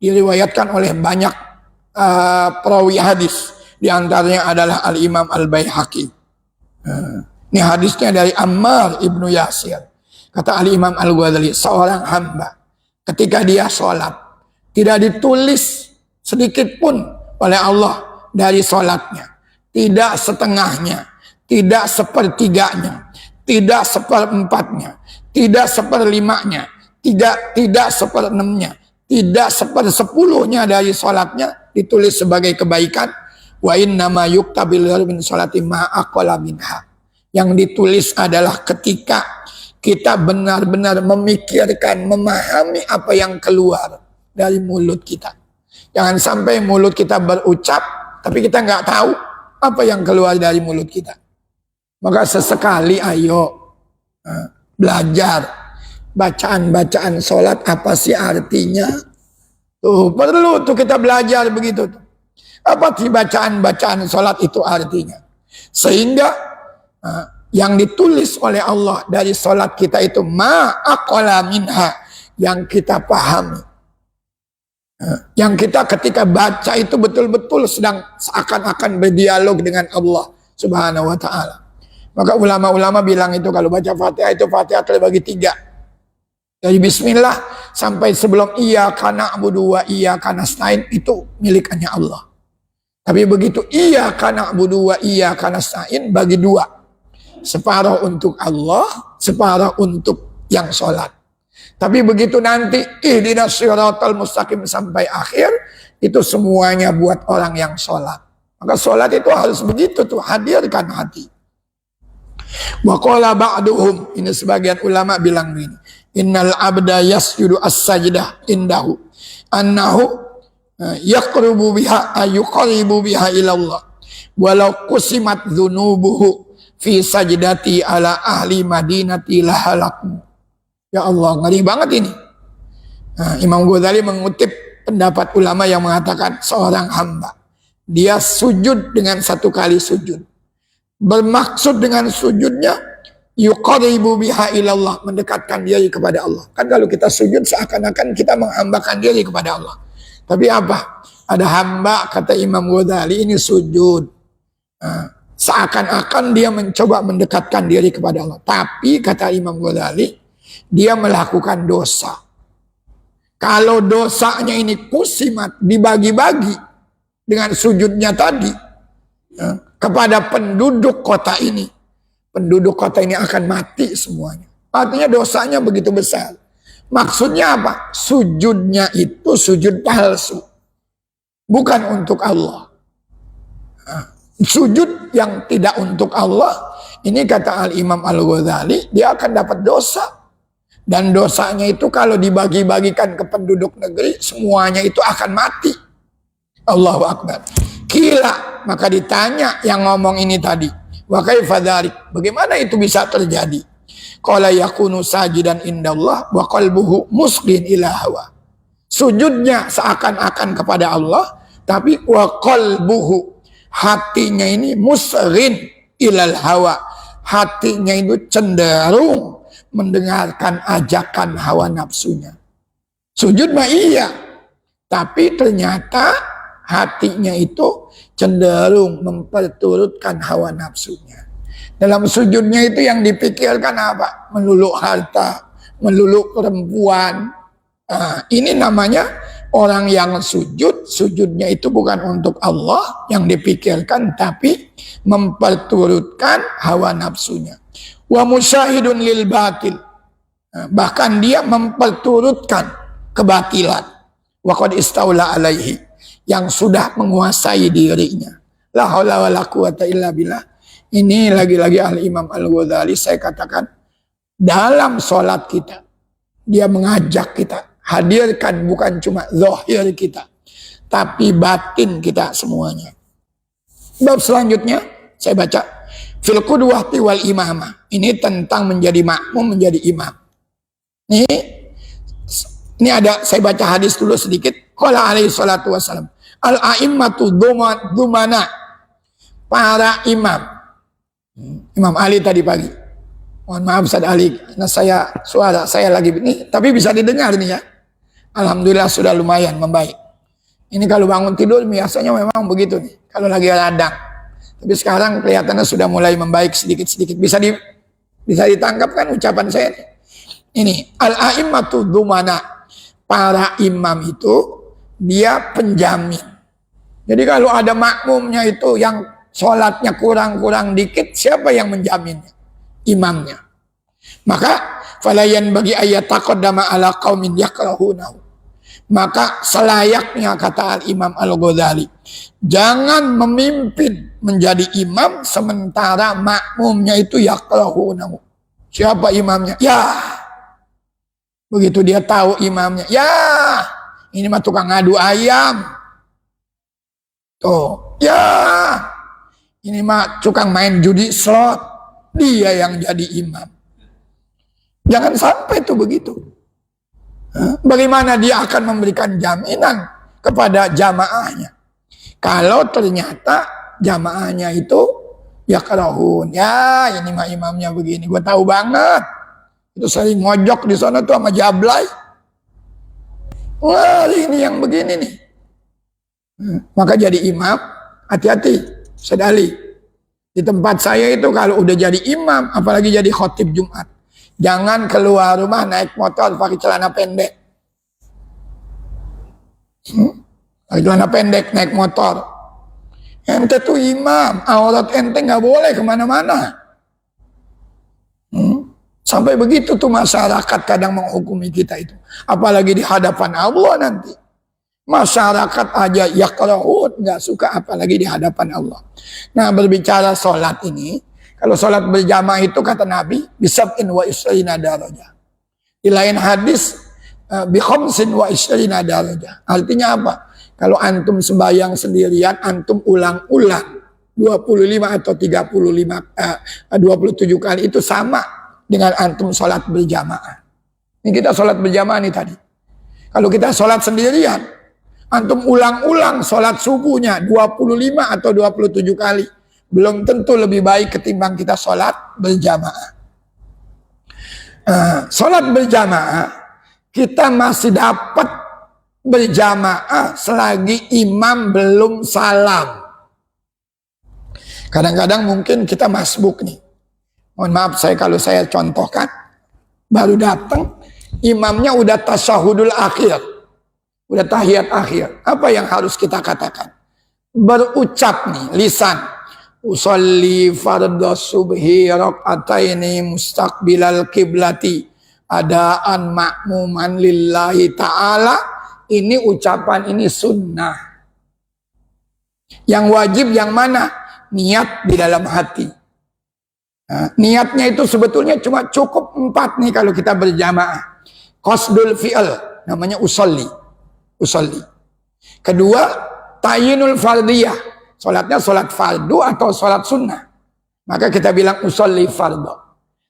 Diriwayatkan oleh banyak perawi hadis. Di antaranya adalah Al-Imam Al-Baihaqi. Ini hadisnya dari Ammar ibnu Yasir. Kata Al-Imam Al-Ghazali, seorang hamba ketika dia sholat, tidak ditulis sedikit pun oleh Allah dari sholatnya. Tidak setengahnya, tidak sepertiganya, tidak seperempatnya, tidak seperlimanya, tidak seperenamnya, tidak sepersepuluhnya dari sholatnya ditulis sebagai kebaikan. Wa innama yuktabil min sholati ma aqala minha. Yang ditulis adalah ketika kita benar-benar memikirkan, memahami apa yang keluar dari mulut kita. Jangan sampai mulut kita berucap, tapi kita nggak tahu apa yang keluar dari mulut kita. Maka sesekali ayo belajar bacaan-bacaan sholat apa sih artinya. Tuh perlu tuh kita belajar begitu. Apa sih bacaan-bacaan sholat itu artinya. Sehingga yang ditulis oleh Allah dari sholat kita itu ma aqala minha, yang kita pahami. Yang kita ketika baca itu betul-betul sedang seakan-akan berdialog dengan Allah Subhanahu wa ta'ala. Maka ulama-ulama bilang itu kalau baca Fatihah itu Fatihah terbagi 3. Dari bismillah sampai sebelum iyyaka na'budu wa iyyaka nasta'in itu miliknya Allah. Tapi begitu iyyaka na'budu wa iyyaka nasta'in bagi 2. Separuh untuk Allah, separuh untuk yang sholat. Tapi begitu nanti ihdinas siratal mustaqim sampai akhir, itu semuanya buat orang yang sholat. Maka sholat itu harus begitu tuh, hadirkan hati. Wa qala ba'duhum, ini sebagian ulama bilang begini, innal abda yasjudu as-sajdah indahu annahu yaqrubu biha ayuqribu biha ilallah walau qusimat dzunubuhu fi sajdati ala ahli madinati lahalakum. Ya Allah, ngeri banget ini. Imam Ghazali mengutip pendapat ulama yang mengatakan seorang hamba, dia sujud dengan 1 kali sujud. Bermaksud dengan sujudnya yuqribu biha ilallah, mendekatkan diri kepada Allah. Kan kalau kita sujud seakan-akan kita menghambakan diri kepada Allah. Tapi apa? Ada hamba, kata Imam Ghazali, ini sujud. Seakan-akan dia mencoba mendekatkan diri kepada Allah. Tapi kata Imam Ghazali, dia melakukan dosa. Kalau dosanya ini kusimat, dibagi-bagi dengan sujudnya tadi kepada penduduk kota ini, penduduk kota ini akan mati semuanya. Artinya dosanya begitu besar. Maksudnya apa? Sujudnya itu sujud palsu, bukan untuk Allah. Sujud yang tidak untuk Allah, ini kata Al-Imam Al-Ghazali, dia akan dapat dosa. Dan dosanya itu kalau dibagi-bagikan ke penduduk negeri, semuanya itu akan mati. Allahu Akbar. Kila, maka ditanya yang ngomong ini tadi, wa kaifa dzalik, bagaimana itu bisa terjadi? Qala yakunu sajidan indallah wa qalbuhu musqin ila hawa. Sujudnya seakan-akan kepada Allah, tapi wa qalbuhu, hatinya ini musrin ilal hawa, hatinya itu cenderung mendengarkan ajakan hawa nafsunya. Sujud mah iya, tapi ternyata hatinya itu cenderung memperturutkan hawa nafsunya. Dalam sujudnya itu yang dipikirkan apa? Melulu harta, melulu perempuan. Ini namanya orang yang sujud, sujudnya itu bukan untuk Allah yang dipikirkan, tapi memperturutkan hawa nafsunya. Wa musyahidun lil batil, bahkan dia memperturutkan kebatilan. Wa qad istaula alaihi, yang sudah menguasai dirinya. La haula wala quwata illa billah. Ini lagi-lagi Al-Imam Al-Ghazali saya katakan, dalam sholat kita, dia mengajak kita, hadirkan bukan cuma zahir kita, tapi batin kita semuanya. Bab selanjutnya, saya baca, fil qudwati wal imamah. Ini tentang menjadi makmum, menjadi imam. Ini ada, saya baca hadis dulu sedikit. Qala alaihi salatu wassalam, al-a'immatu dumana, para imam. Imam Ali tadi pagi. Mohon maaf Ustaz Ali, karena suara saya lagi ini, tapi bisa didengar nih ya. Alhamdulillah sudah lumayan membaik. Ini kalau bangun tidur biasanya memang begitu nih, kalau lagi radang. Tapi sekarang kelihatannya sudah mulai membaik sedikit-sedikit. Bisa ditangkap kan ucapan saya nih. Ini al-a'immatu dumana, para imam itu dia penjamin. Jadi kalau ada makmumnya itu yang sholatnya kurang-kurang dikit, siapa yang menjaminnya? Imamnya. Maka falayan bagi ayat taqaddama ala qaumin yakrahunahu. Maka selayaknya kata Al-Imam Al-Ghazali, jangan memimpin menjadi imam sementara makmumnya itu yakrahunahu. Siapa imamnya? Ya. Begitu dia tahu imamnya, ya ini mah tukang ngadu ayam. Tuh, ya ini mah tukang main judi slot, dia yang jadi imam. Jangan sampai tuh begitu. Bagaimana dia akan memberikan jaminan kepada jamaahnya kalau ternyata jamaahnya itu yakrahun, ya ini mah imamnya begini, gue tahu banget. Itu sering ngojok di sana tuh sama Jablay. Wah ini yang begini nih. Maka jadi imam, hati-hati. Sedali, di tempat saya itu kalau udah jadi imam, apalagi jadi khotib Jumat, jangan keluar rumah naik motor pakai celana pendek. Pakai celana pendek naik motor. Ente tuh imam, aurat ente nggak boleh kemana-mana. Sampai begitu tuh masyarakat kadang menghukumi kita itu. Apalagi di hadapan Allah nanti. Masyarakat aja yakrahun, nggak suka, apalagi di hadapan Allah. Nah berbicara sholat ini, kalau sholat berjamaah itu kata Nabi, bisab'in wa isrina darajah. Di lain hadis, bi khamsin wa isrina darajah. Artinya apa? Kalau antum sembahyang sendirian, antum ulang-ulang 25 atau 27 kali itu sama dengan antum sholat berjamaah. Ini kita sholat berjamaah nih tadi. Kalau kita sholat sendirian, antum ulang-ulang sholat subuhnya 25 atau 27 kali. Belum tentu lebih baik ketimbang kita sholat berjamaah. Sholat berjamaah, kita masih dapat berjamaah selagi imam belum salam. Kadang-kadang mungkin kita masbuk nih. Mohon maaf kalau saya contohkan. Baru datang, imamnya udah tasyahudul akhir. Udah tahiyat akhir. Apa yang harus kita katakan? Berucap nih, lisan. Usolli fardhu subhi rak'ataini mustaqbilal kiblati. Adaan makmuman lillahi ta'ala. Ini ucapan ini sunnah. Yang wajib yang mana? Niat di dalam hati. Nah, niatnya itu sebetulnya cuma cukup 4 nih kalau kita berjamaah. Qasdul fi'l, namanya usolli. Usolli. Kedua, tayinul fardiyah. Sholatnya sholat fardu atau sholat sunnah. Maka kita bilang usolli fardu.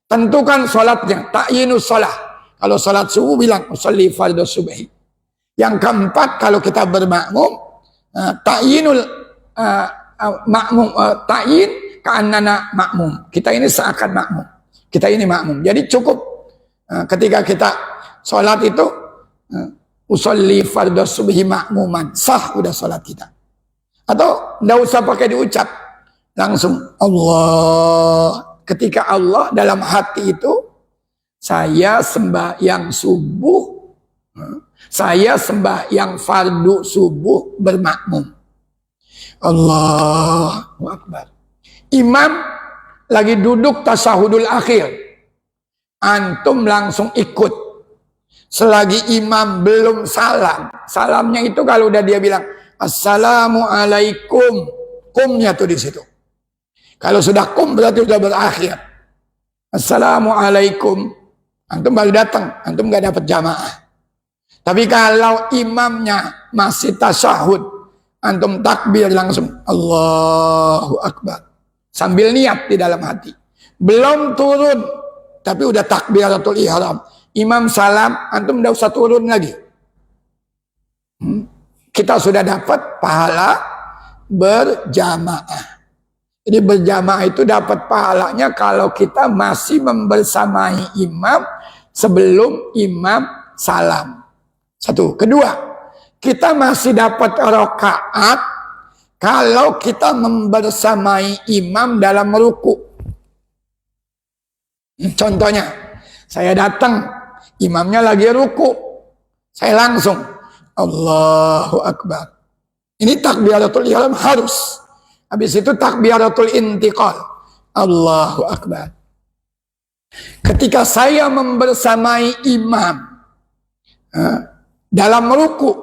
Tentukan sholatnya, tayinus sholah. Kalau sholat subuh bilang usolli fardu subhi. Yang keempat, kalau kita bermakmum, tayinul makmum, tayin ka'annana makmum. Kita ini seakan makmum. Kita ini makmum. Jadi cukup ketika kita sholat itu, usolli fardhu subhi makmuman, sah udah sholat kita. Atau enggak usah pakai diucap, langsung Allah. Ketika Allah dalam hati itu, saya sembahyang subuh, saya sembahyang fardu subuh bermakmum. Allahu Akbar. Imam lagi duduk tasyahudul akhir, antum langsung ikut. Selagi imam belum salam, salamnya itu kalau udah dia bilang assalamualaikum, kumnya tuh di situ. Kalau sudah kum berarti sudah berakhir. Assalamualaikum. Antum baru datang, antum nggak dapat jamaah. Tapi kalau imamnya masih tasyahud, antum takbir langsung Allahu Akbar. Sambil niat di dalam hati. Belum turun, tapi udah takbiratul ihram. Imam salam, antum udah usah turun lagi. Kita sudah dapat pahala berjamaah. Jadi berjamaah itu dapat pahalanya kalau kita masih membersamai imam sebelum imam salam. Satu. Kedua, kita masih dapat rakaat kalau kita membersamai imam dalam ruku. Contohnya, saya datang, imamnya lagi ruku. Saya langsung Allahu Akbar. Ini takbiratul ihram harus. Habis itu takbiratul intiqal. Allahu Akbar. Ketika saya membersamai imam dalam ruku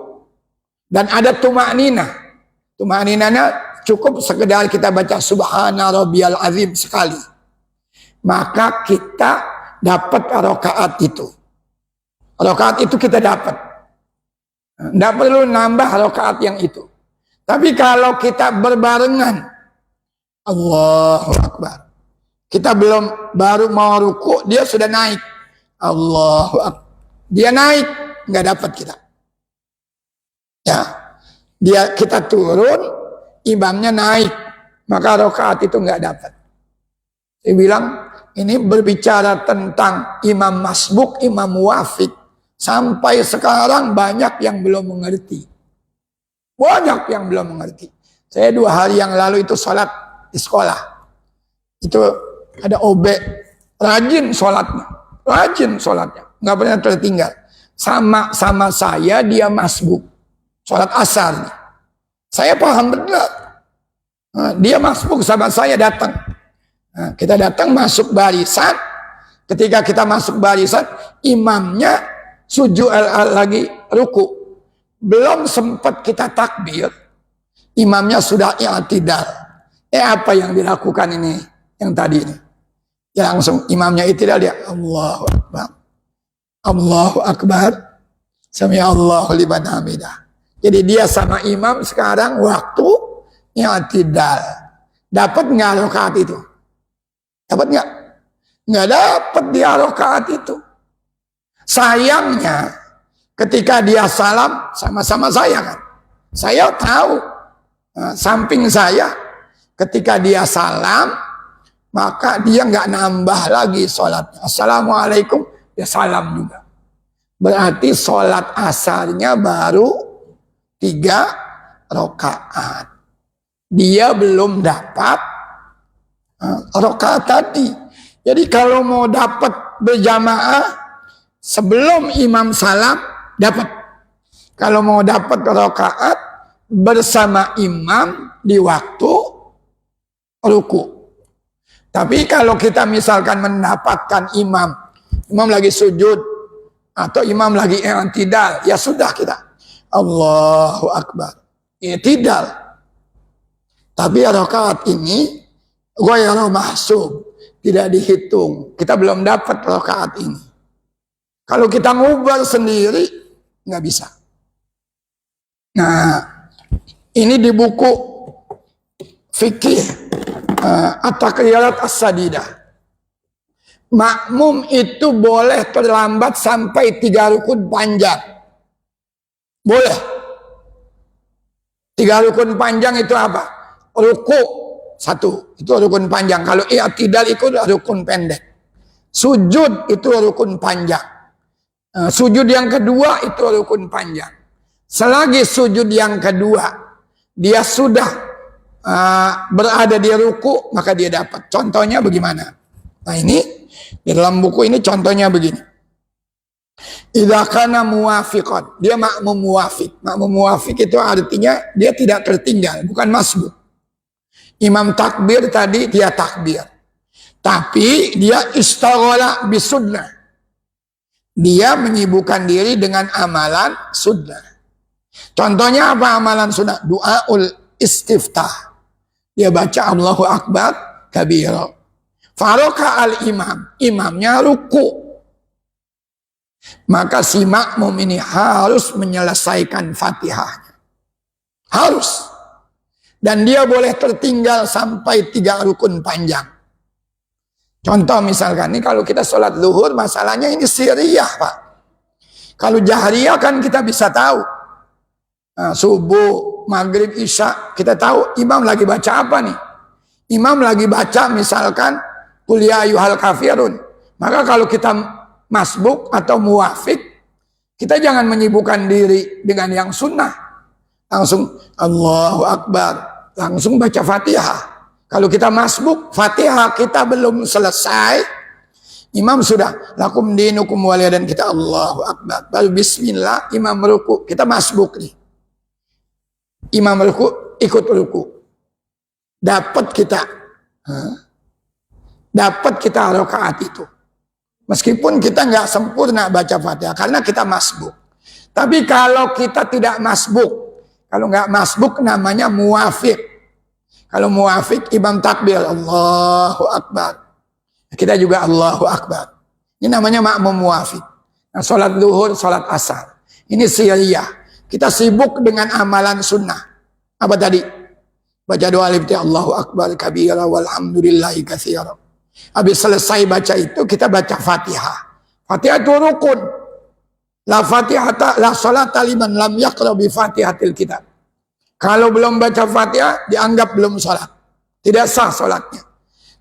dan ada tumakninah. Tumakninahnya cukup sekedar kita baca subhana rabbiyal azim sekali. Maka kita dapat rakaat itu. Rakaat itu kita dapat. Tidak perlu nambah rakaat yang itu. Tapi kalau kita berbarengan, Allahu Akbar. Kita baru mau ruku, dia sudah naik. Allahu Akbar. Dia naik, nggak dapat kita. Ya, kita turun, imamnya naik, maka rakaat itu nggak dapat. Saya bilang ini berbicara tentang imam masbuk, imam muwafiq. Sampai sekarang banyak yang belum mengerti. Banyak yang belum mengerti. Saya 2 hari yang lalu itu sholat di sekolah. Itu ada OB, rajin sholatnya. Rajin sholatnya. Nggak pernah tertinggal. Sama saya dia masbuk. Sholat asar. Saya paham benar. Dia masbuk sama saya datang. Kita datang masuk barisan. Ketika kita masuk barisan, imamnya sujud lagi ruku. Belum sempat kita takbir, imamnya sudah i'tidal. Apa yang dilakukan ini? Yang tadi ini. Ya langsung imamnya i'tidal dia. Allahu Akbar. Allahu Akbar. Sami'allahu liman hamidah. Jadi dia sama imam sekarang waktu i'tidal. Dapat nggak rakaat itu? Dapat nggak? Nggak dapat dia rakaat itu. Sayangnya ketika dia salam sama-sama saya kan. Saya tahu samping saya ketika dia salam maka dia nggak nambah lagi sholatnya. Assalamualaikum, dia salam juga. Berarti sholat asarnya baru 3 rakaat. Dia belum dapat rakaat tadi. Jadi kalau mau dapat berjamaah sebelum imam salam dapat. Kalau mau dapat rakaat bersama imam di waktu ruku. Tapi kalau kita misalkan mendapatkan imam lagi sujud atau imam lagi i'tidal, ya sudah kita Allahu Akbar. I'tidal. Tapi rakaat ini ghairu mahsub, tidak dihitung. Kita belum dapat rakaat ini. Kalau kita ngubah sendiri, nggak bisa. Nah, ini di buku fikih At-Taqrirat As-Sadidah. Makmum itu boleh terlambat sampai 3 rukun panjang. Boleh. 3 rukun panjang itu apa? Ruku 1, itu rukun panjang. Kalau i'tidal itu rukun pendek. Sujud itu rukun panjang. Sujud yang kedua itu rukun panjang. Selagi sujud yang kedua dia sudah berada di ruku, maka dia dapat. Contohnya bagaimana? Nah ini di dalam buku ini contohnya begini. Idza kana muwafiqan, dia makmum muwafiq. Makmum muwafiq itu artinya dia tidak tertinggal, bukan masbuk. Imam takbir tadi dia takbir. Tapi dia istaghala bisunnah. Dia menyibukkan diri dengan amalan sunnah. Contohnya apa amalan sunnah? Du'aul istiftah. Dia baca Allahu Akbar kabira. Faroka al-imam, imamnya ruku. Maka si makmum ini harus menyelesaikan Fatihahnya. Harus. Dan dia boleh tertinggal sampai 3 rukun panjang. Contoh misalkan, ini kalau kita sholat zuhur, masalahnya ini sirriyah, Pak. Kalau jahriyah kan kita bisa tahu. Nah, subuh, maghrib, isya, kita tahu imam lagi baca apa nih. Imam lagi baca misalkan, Qul ya ayyuhal kafirun. Maka kalau kita masbuk atau muwafiq, kita jangan menyibukkan diri dengan yang sunnah. Langsung Allahu Akbar, langsung baca Fatihah. Kalau kita masbuk, Fatihah kita belum selesai, imam sudah lakum dinukum waliya, dan kita Allahu Akbar. Baru bismillah, imam ruku, kita masbuk nih. Imam ruku, ikut ruku. Dapat kita rakaat itu. Meskipun kita nggak sempurna baca Fatihah karena kita masbuk. Tapi kalau kita tidak masbuk, kalau nggak masbuk namanya muwafiq. Kalau muwafiq imam takbir Allahu Akbar, kita juga Allahu Akbar. Ini namanya makmum muwafiq. Nah, sholat zuhur, sholat asar, ini sirriyah. Kita sibuk dengan amalan sunnah. Apa tadi? Baca doa iftitah Allahu Akbar kabira walhamdulillahi katsira. Habis selesai baca itu kita baca Fatihah. Fatihah itu rukun. La Fatihata la salata liman lam yaqra bi Fatihatil kitab. Kalau belum baca Fatihah dianggap belum salat. Tidak sah salatnya.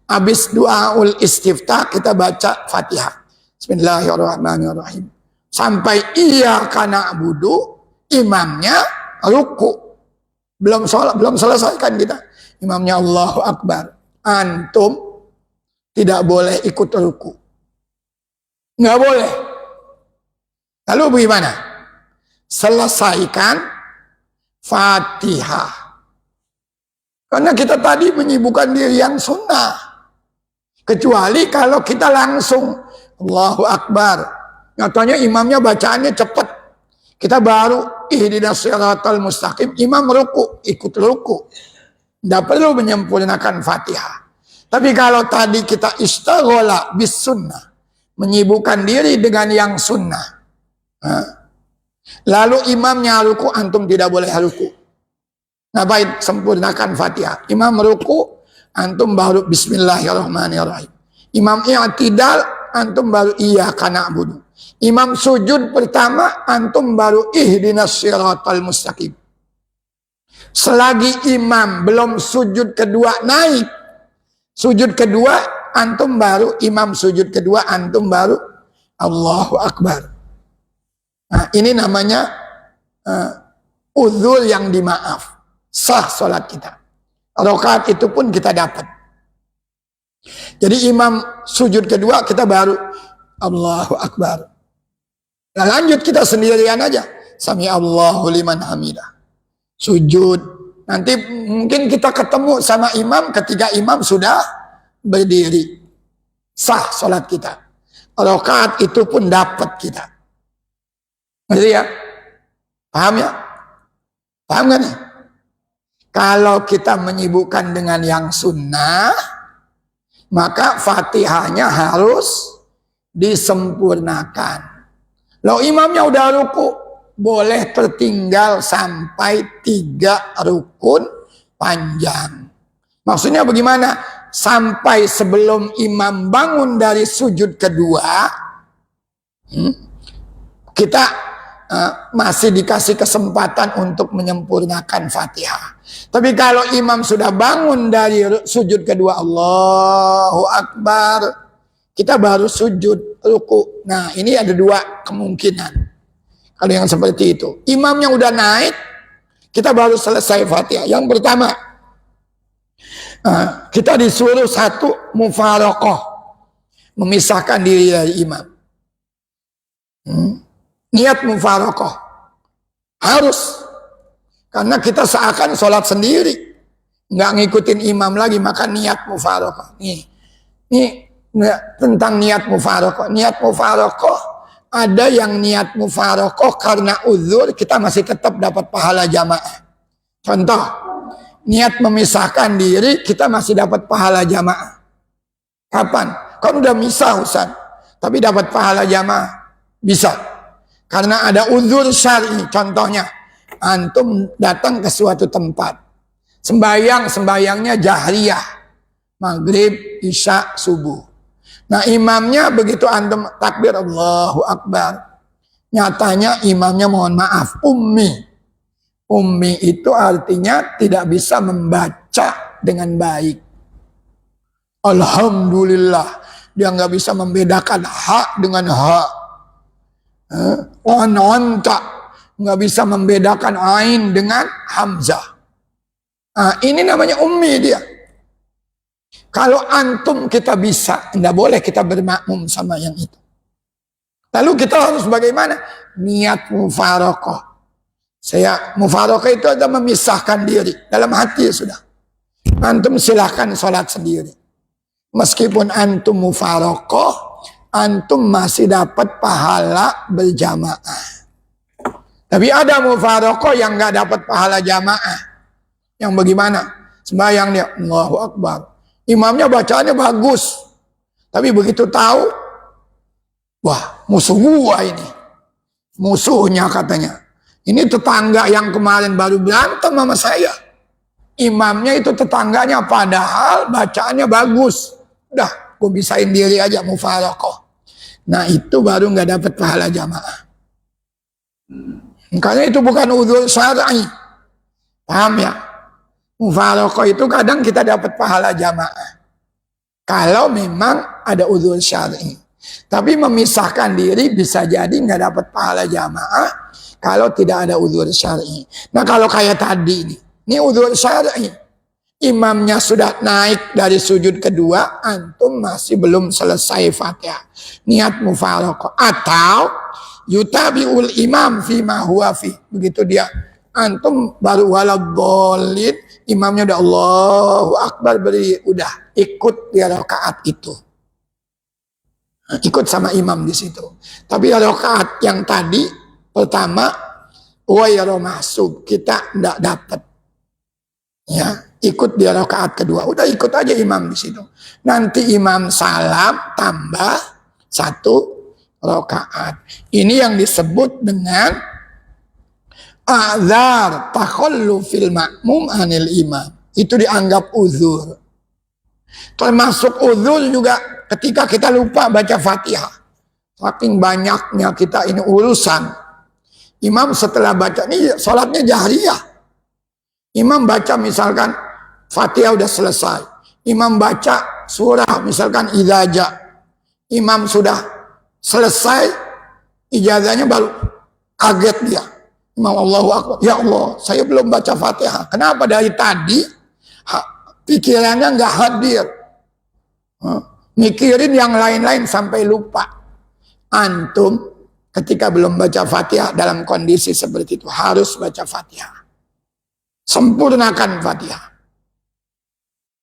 Habis doaul istiftah kita baca Fatihah. Bismillahirrahmanirrahim. Sampai iyyaka na'budu, imamnya ruku. Belum salat, belum selesai kan kita. Imamnya Allahu Akbar. Antum tidak boleh ikut ruku. Nggak boleh. Lalu bagaimana? Selesaikan Fatihah. Karena kita tadi menyibukkan diri yang sunnah. Kecuali kalau kita langsung Allahu Akbar. Nyatanya imamnya bacaannya cepat. Kita baru ihdinas siratal mustaqim. Imam ruku, ikut ruku. Tidak perlu menyempurnakan Fatihah. Tapi kalau tadi kita istaghola bis sunnah, menyibukkan diri dengan yang sunnah, lalu imamnya ruku, antum tidak boleh ruku. Ngapain? Sempurnakan Fatihah. Imam ruku, antum baru bismillahirrahmanirrahim. Imam i'tidal, antum baru iyyaka na'budu. Imam sujud pertama, antum baru ihdinas siratal mustaqim. Selagi imam belum sujud kedua naik, sujud kedua, antum baru, imam sujud kedua, antum baru Allahu Akbar. Nah, ini namanya uzur yang dimaaf. Sah sholat kita. Rakaat itu pun kita dapat. Jadi imam sujud kedua, kita baru Allahu Akbar. Nah, lanjut kita sendirian aja. Sami Allahu liman hamidah. Sujud. Nanti mungkin kita ketemu sama imam ketika imam sudah berdiri. Sah sholat kita. Rakaat itu pun dapat kita. Ngerti ya? Paham ya? Paham gak nih? Kalau kita menyibukkan dengan yang sunnah, maka Fatihahnya harus disempurnakan. Loh, imamnya udah ruku, boleh tertinggal sampai 3 rukun panjang. Maksudnya bagaimana? Sampai sebelum imam bangun dari sujud kedua, kita masih dikasih kesempatan untuk menyempurnakan Fatihah. Tapi kalau imam sudah bangun dari sujud kedua, Allahu Akbar, kita baru sujud ruku. Nah, ini ada 2 kemungkinan. Kalau yang seperti itu, imamnya udah naik, kita baru selesai Fatihah. Yang pertama, kita disuruh satu mufaraqah, memisahkan diri dari imam. Niat mufaraqah harus, karena kita seakan sholat sendiri, nggak ngikutin imam lagi, maka niat mufaraqah. Ini tentang niat mufaraqah. Niat mufaraqah, ada yang niat mufaraqah karena uzur, kita masih tetap dapat pahala jamaah. Contoh, niat memisahkan diri, kita masih dapat pahala jamaah. Kapan? Kan udah misah Ustaz, tapi dapat pahala jamaah. Bisa. Karena ada uzur syar'i. Contohnya, antum datang ke suatu tempat. Sembayangnya jahriyah. Maghrib, isya, subuh. Nah imamnya begitu antum takbir Allahu Akbar. Nyatanya imamnya mohon maaf, ummi. Ummi itu artinya tidak bisa membaca dengan baik. Alhamdulillah. Dia nggak bisa membedakan ha dengan ha. Onta. Nggak bisa membedakan ain dengan hamzah. Nah, ini namanya ummi dia. Kalau antum kita bisa, nggak boleh kita bermakmum sama yang itu. Lalu kita harus bagaimana? Niat mufarokoh. Mufarokoh itu adalah memisahkan diri. Dalam hati sudah. Antum silahkan sholat sendiri. Meskipun antum mufarokoh, antum masih dapat pahala berjamaah. Tapi ada mufarokoh yang nggak dapat pahala jamaah. Yang bagaimana? Sembahyang dia, Allahu Akbar. Imamnya bacaannya bagus. Tapi begitu tahu, wah musuh gua ini. Musuhnya katanya. Ini tetangga yang kemarin baru berantem sama saya. Imamnya itu tetangganya padahal bacaannya bagus. Udah, gue bisain diri aja mufarokoh. Nah itu baru nggak dapat pahala jamaah. Makanya itu bukan uzur syar'i. Paham ya? Mufarokoh itu kadang kita dapat pahala jamaah. Kalau memang ada uzur syar'i. Tapi memisahkan diri bisa jadi nggak dapat pahala jamaah kalau tidak ada uzur syar'i. Nah kalau kayak tadi ini uzur syar'i. Imamnya sudah naik dari sujud kedua, antum masih belum selesai Fatihah. Niat mufarokoh. Atau yutabiul imam fima huwa fi. Begitu dia antum baru waladhdallin, imamnya udah Allahu Akbar beri, udah ikut di rakaat itu. Ikut sama imam di situ. Tapi rakaat yang tadi pertama wayro mahsub, kita enggak dapat. Ya, ikut di rakaat kedua. Udah ikut aja imam di situ. Nanti imam salam tambah 1 rakaat. Ini yang disebut dengan a'dzar takhallufil ma'mum anil imam. Itu dianggap uzur. Termasuk uzur juga ketika kita lupa baca Fatihah. Saking banyaknya kita ini urusan. Imam setelah baca, ini sholatnya jahriyah. Imam baca misalkan Fatihah udah selesai. Imam baca surah misalkan idza. Imam sudah selesai ijazahnya baru kaget dia. Imam Allahu Akbar. Ya Allah, saya belum baca Fatihah. Kenapa dari tadi pikirannya nggak hadir? Mikirin yang lain-lain sampai lupa. Antum ketika belum baca Fatihah dalam kondisi seperti itu harus baca Fatihah. Sempurnakan Fatihah.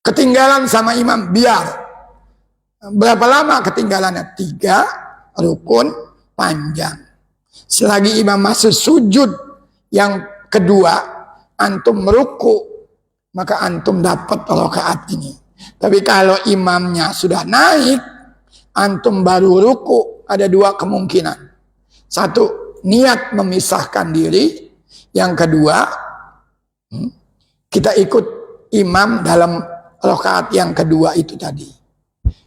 Ketinggalan sama imam, biar. Berapa lama ketinggalannya? 3 rukun panjang. Selagi imam masih sujud yang kedua, antum meruku, maka antum dapat rakaat ini. Tapi kalau imamnya sudah naik, antum baru ruku, ada 2 kemungkinan. 1, niat memisahkan diri. Yang kedua, kita ikut imam dalam rakaat yang kedua itu tadi.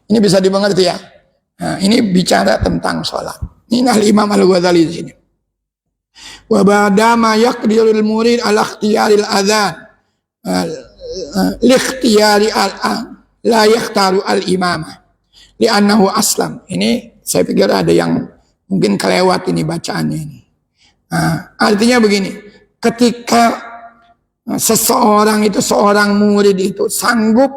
Ini bisa dimengerti ya. Nah, ini bicara tentang sholat. Ini Imam Al-Ghazali di sini. Wa ba'dama yaqdirul murid ala ikhtiyaril adzan. Likhtiyari la yakhtaru al-imamah. Li'annahu aslam. Ini saya pikir ada yang mungkin kelewat ini bacaannya ini. Nah, artinya begini. Ketika seseorang itu, seorang murid itu sanggup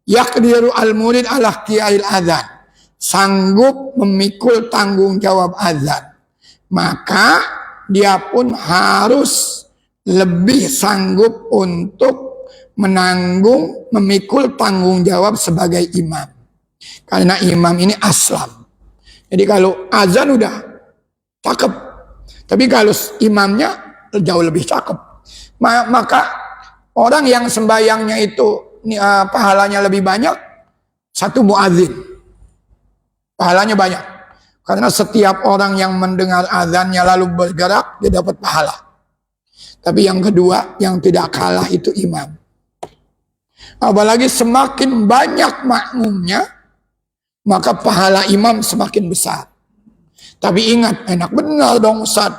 yaqdiru al-murid ala ikhtiyaril adzan, sanggup memikul tanggung jawab azan, maka dia pun harus lebih sanggup untuk menanggung, memikul tanggung jawab sebagai imam. Karena imam ini aslam. Jadi kalau azan udah cakep, tapi kalau imamnya jauh lebih cakep. Maka Orang yang sembayangnya itu pahalanya lebih banyak, satu muadzin. Pahalanya banyak. Karena setiap orang yang mendengar azannya lalu bergerak, dia dapat pahala. Tapi yang kedua, yang tidak kalah itu imam. Apalagi semakin banyak makmumnya, maka pahala imam semakin besar. Tapi ingat, enak benar dong Ustaz.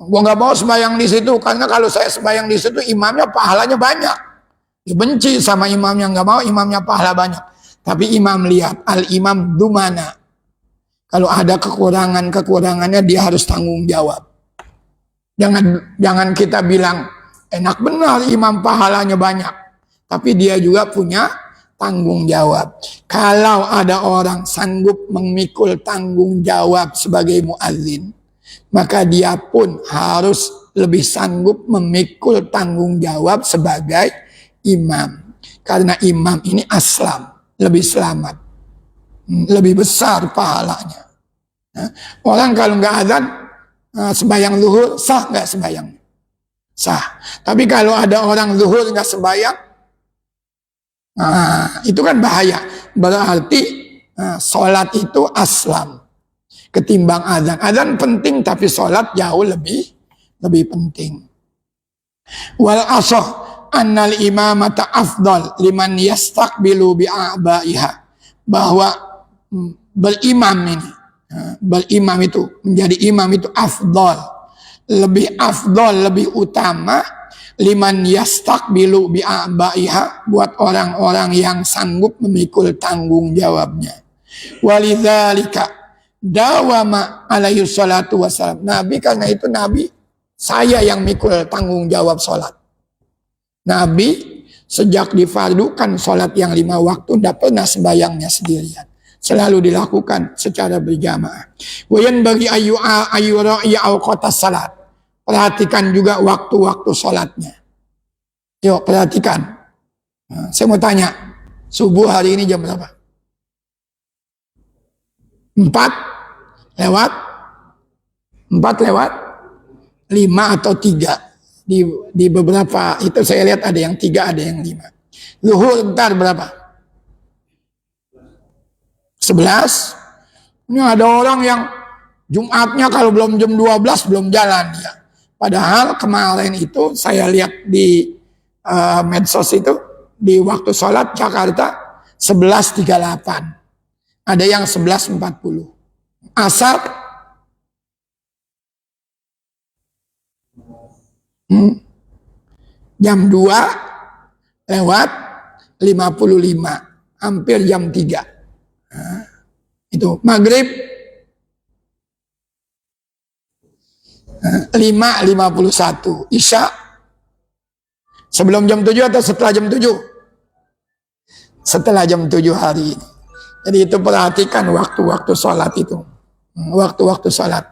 Gua nggak mau sembahyang di situ, karena kalau saya sembahyang di situ imamnya pahalanya banyak. Dibenci sama imam yang nggak mau, imamnya pahala banyak. Tapi imam lihat, al-imam dumana. Kalau ada kekurangannya dia harus tanggung jawab. Jangan kita bilang, enak benar imam pahalanya banyak. Tapi dia juga punya tanggung jawab. Kalau ada orang sanggup memikul tanggung jawab sebagai muadzin, maka dia pun harus lebih sanggup memikul tanggung jawab sebagai imam. Karena imam ini aslam, lebih selamat, lebih besar pahalanya. Orang kalau nggak azan, sembahyang zuhur, sah nggak sembahyang? Sah. Tapi kalau ada orang zuhur nggak sembahyang, itu kan bahaya. Berarti sholat itu aslam ketimbang azan. Azan penting tapi sholat jauh lebih penting. Wal asah annal imamata afdal liman yastaqbilu bi'abaiha. Bahwa berimam itu menjadi imam itu afdal, lebih utama liman yastaqbilu bi'abaiha, buat orang-orang yang sanggup memikul tanggung jawabnya. Walidzalika dawama alaihi salatu wassalam. Nabi, karena itu Nabi, saya yang mikul tanggung jawab sholat. Nabi sejak difardukan sholat yang 5 waktu tidak pernah sembahyangnya sendirian. Selalu dilakukan secara berjamaah. Wayan bagi ayu ra'i awqatas salat. Perhatikan juga waktu-waktu sholatnya. Yuk perhatikan. Saya mau tanya, subuh hari ini jam berapa? 4 lewat 5 atau 3. Di beberapa itu saya lihat ada yang 3, ada yang 5. Zuhur ntar berapa? 11. Ini ada orang yang Jumatnya kalau belum jam 12 belum jalan ya. Padahal kemarin itu saya lihat di medsos itu, di waktu sholat Jakarta 11.38. Ada yang 11.40. Asar jam 2 lewat 55. Hampir jam 3. Itu maghrib 5.51. Isya sebelum jam 7 atau setelah jam 7? Setelah jam 7 hari ini. Jadi itu perhatikan waktu-waktu sholat itu. Waktu-waktu sholat.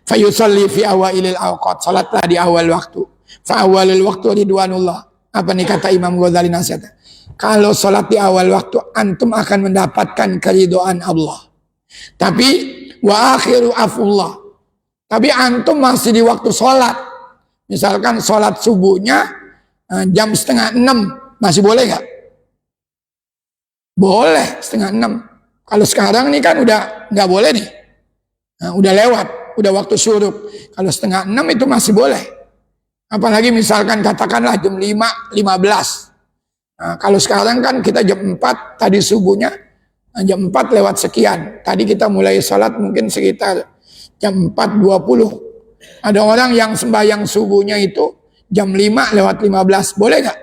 Fayusalli fi awailil awqat. Sholatlah di awal waktu. Fa awalil waktu ridwanullah. Apa nih kata Imam Ghazali nasihat? Kalau sholat di awal waktu, antum akan mendapatkan keridhaan Allah. Tapi wa akhiru afullah. Tapi antum masih di waktu sholat. Misalkan sholat subuhnya jam 5:30. Masih boleh gak? Boleh 5:30. Kalau sekarang nih kan udah gak boleh nih. Udah lewat. Udah waktu syuruk. Kalau 5:30 itu masih boleh. Apalagi misalkan katakanlah jam 5.15. Kalau sekarang kan kita jam 4. Tadi subuhnya jam 4 lewat sekian. Tadi kita mulai sholat mungkin sekitar jam 4.20. Ada orang yang sembahyang subuhnya itu jam 5 lewat 15. Boleh gak?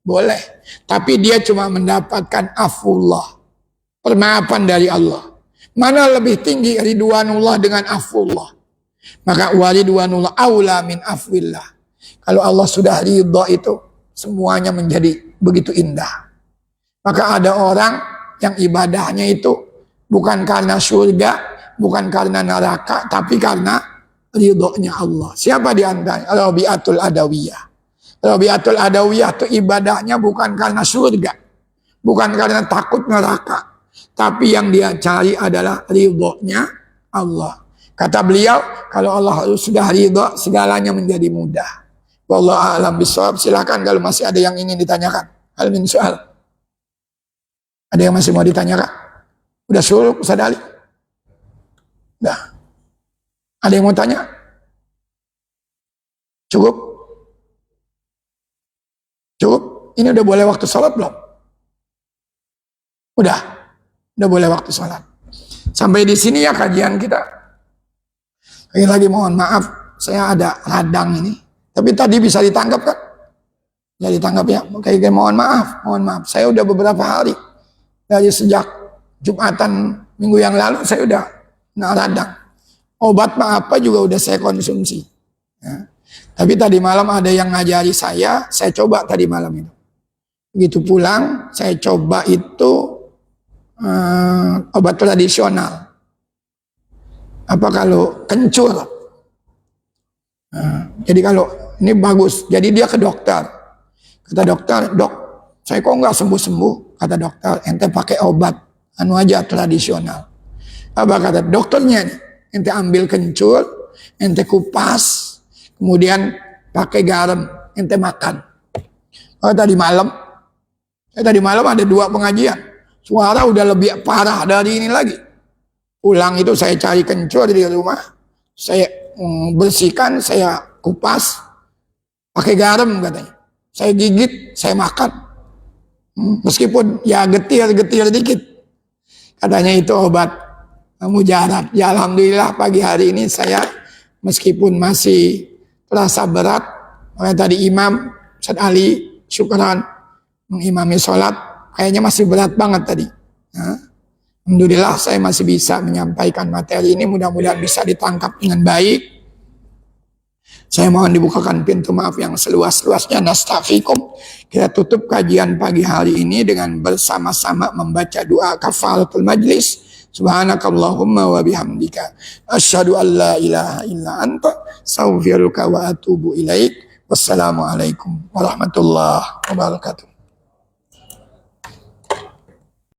Boleh. Tapi dia cuma mendapatkan afullah. Permaafan dari Allah. Mana lebih tinggi ridwanullah dengan afullah? Maka waridwanullah aula min afwillah. Kalau Allah sudah ridha itu, semuanya menjadi begitu indah. Maka ada orang yang ibadahnya itu bukan karena surga, bukan karena neraka, tapi karena ridhonya Allah. Siapa di antara? Rabi'atul Adawiyah. Rabi'atul Adawiyah itu ibadahnya bukan karena surga, bukan karena takut neraka, tapi yang dia cari adalah ridhonya Allah. Kata beliau, kalau Allah sudah ridho, segalanya menjadi mudah. Wallahu a'lam bishawab. Silakan kalau masih ada yang ingin ditanyakan. Hal min soal. Ada yang masih mau ditanyakan? Udah suruh Ustaz Ali? Udah. Ada yang mau tanya? Cukup? Cukup? Ini udah boleh waktu sholat belum? Udah boleh waktu sholat. Sampai di sini ya kajian kita. Lagi mohon maaf, saya ada radang ini. Tapi tadi bisa ditangkap kan? Ya ditangkap ya. Kayak mohon maaf. Saya udah beberapa hari dari sejak Jumatan minggu yang lalu saya udah radang. Obat apa juga udah saya konsumsi. Ya. Tapi tadi malam ada yang ngajari saya coba tadi malam itu. Begitu pulang, saya coba itu obat tradisional. Apa kalau kencur? Jadi kalau ini bagus, jadi dia ke dokter. Kata dokter, dok, saya kok nggak sembuh-sembuh. Kata dokter, ente pakai obat anu aja tradisional. Apa kata dokternya nih? Ente ambil kencur, ente kupas, kemudian pakai garam, ente makan. Tadi malam ada 2 pengajian. Suara udah lebih parah dari ini lagi. Pulang itu saya cari kencur di rumah, saya bersihkan, saya kupas, pakai garam katanya. Saya gigit, saya makan. Meskipun ya getir-getir dikit. Katanya itu obat mujarab. Ya alhamdulillah pagi hari ini saya meskipun masih terasa berat. Makanya tadi Imam Ustaz Ali syukran mengimami sholat. Kayaknya masih berat banget tadi. Alhamdulillah saya masih bisa menyampaikan materi ini. Mudah-mudahan bisa ditangkap dengan baik. Saya mohon dibukakan pintu maaf yang seluas-luasnya. Nastafikum. Kita tutup kajian pagi hari ini dengan bersama-sama membaca doa kafaratul majlis. Subhanakallahumma wa bihamdika. Asyhadu an la ilaha illa anta. Astaghfiruka wa atubu ilaik. Wassalamualaikum warahmatullahi wabarakatuh.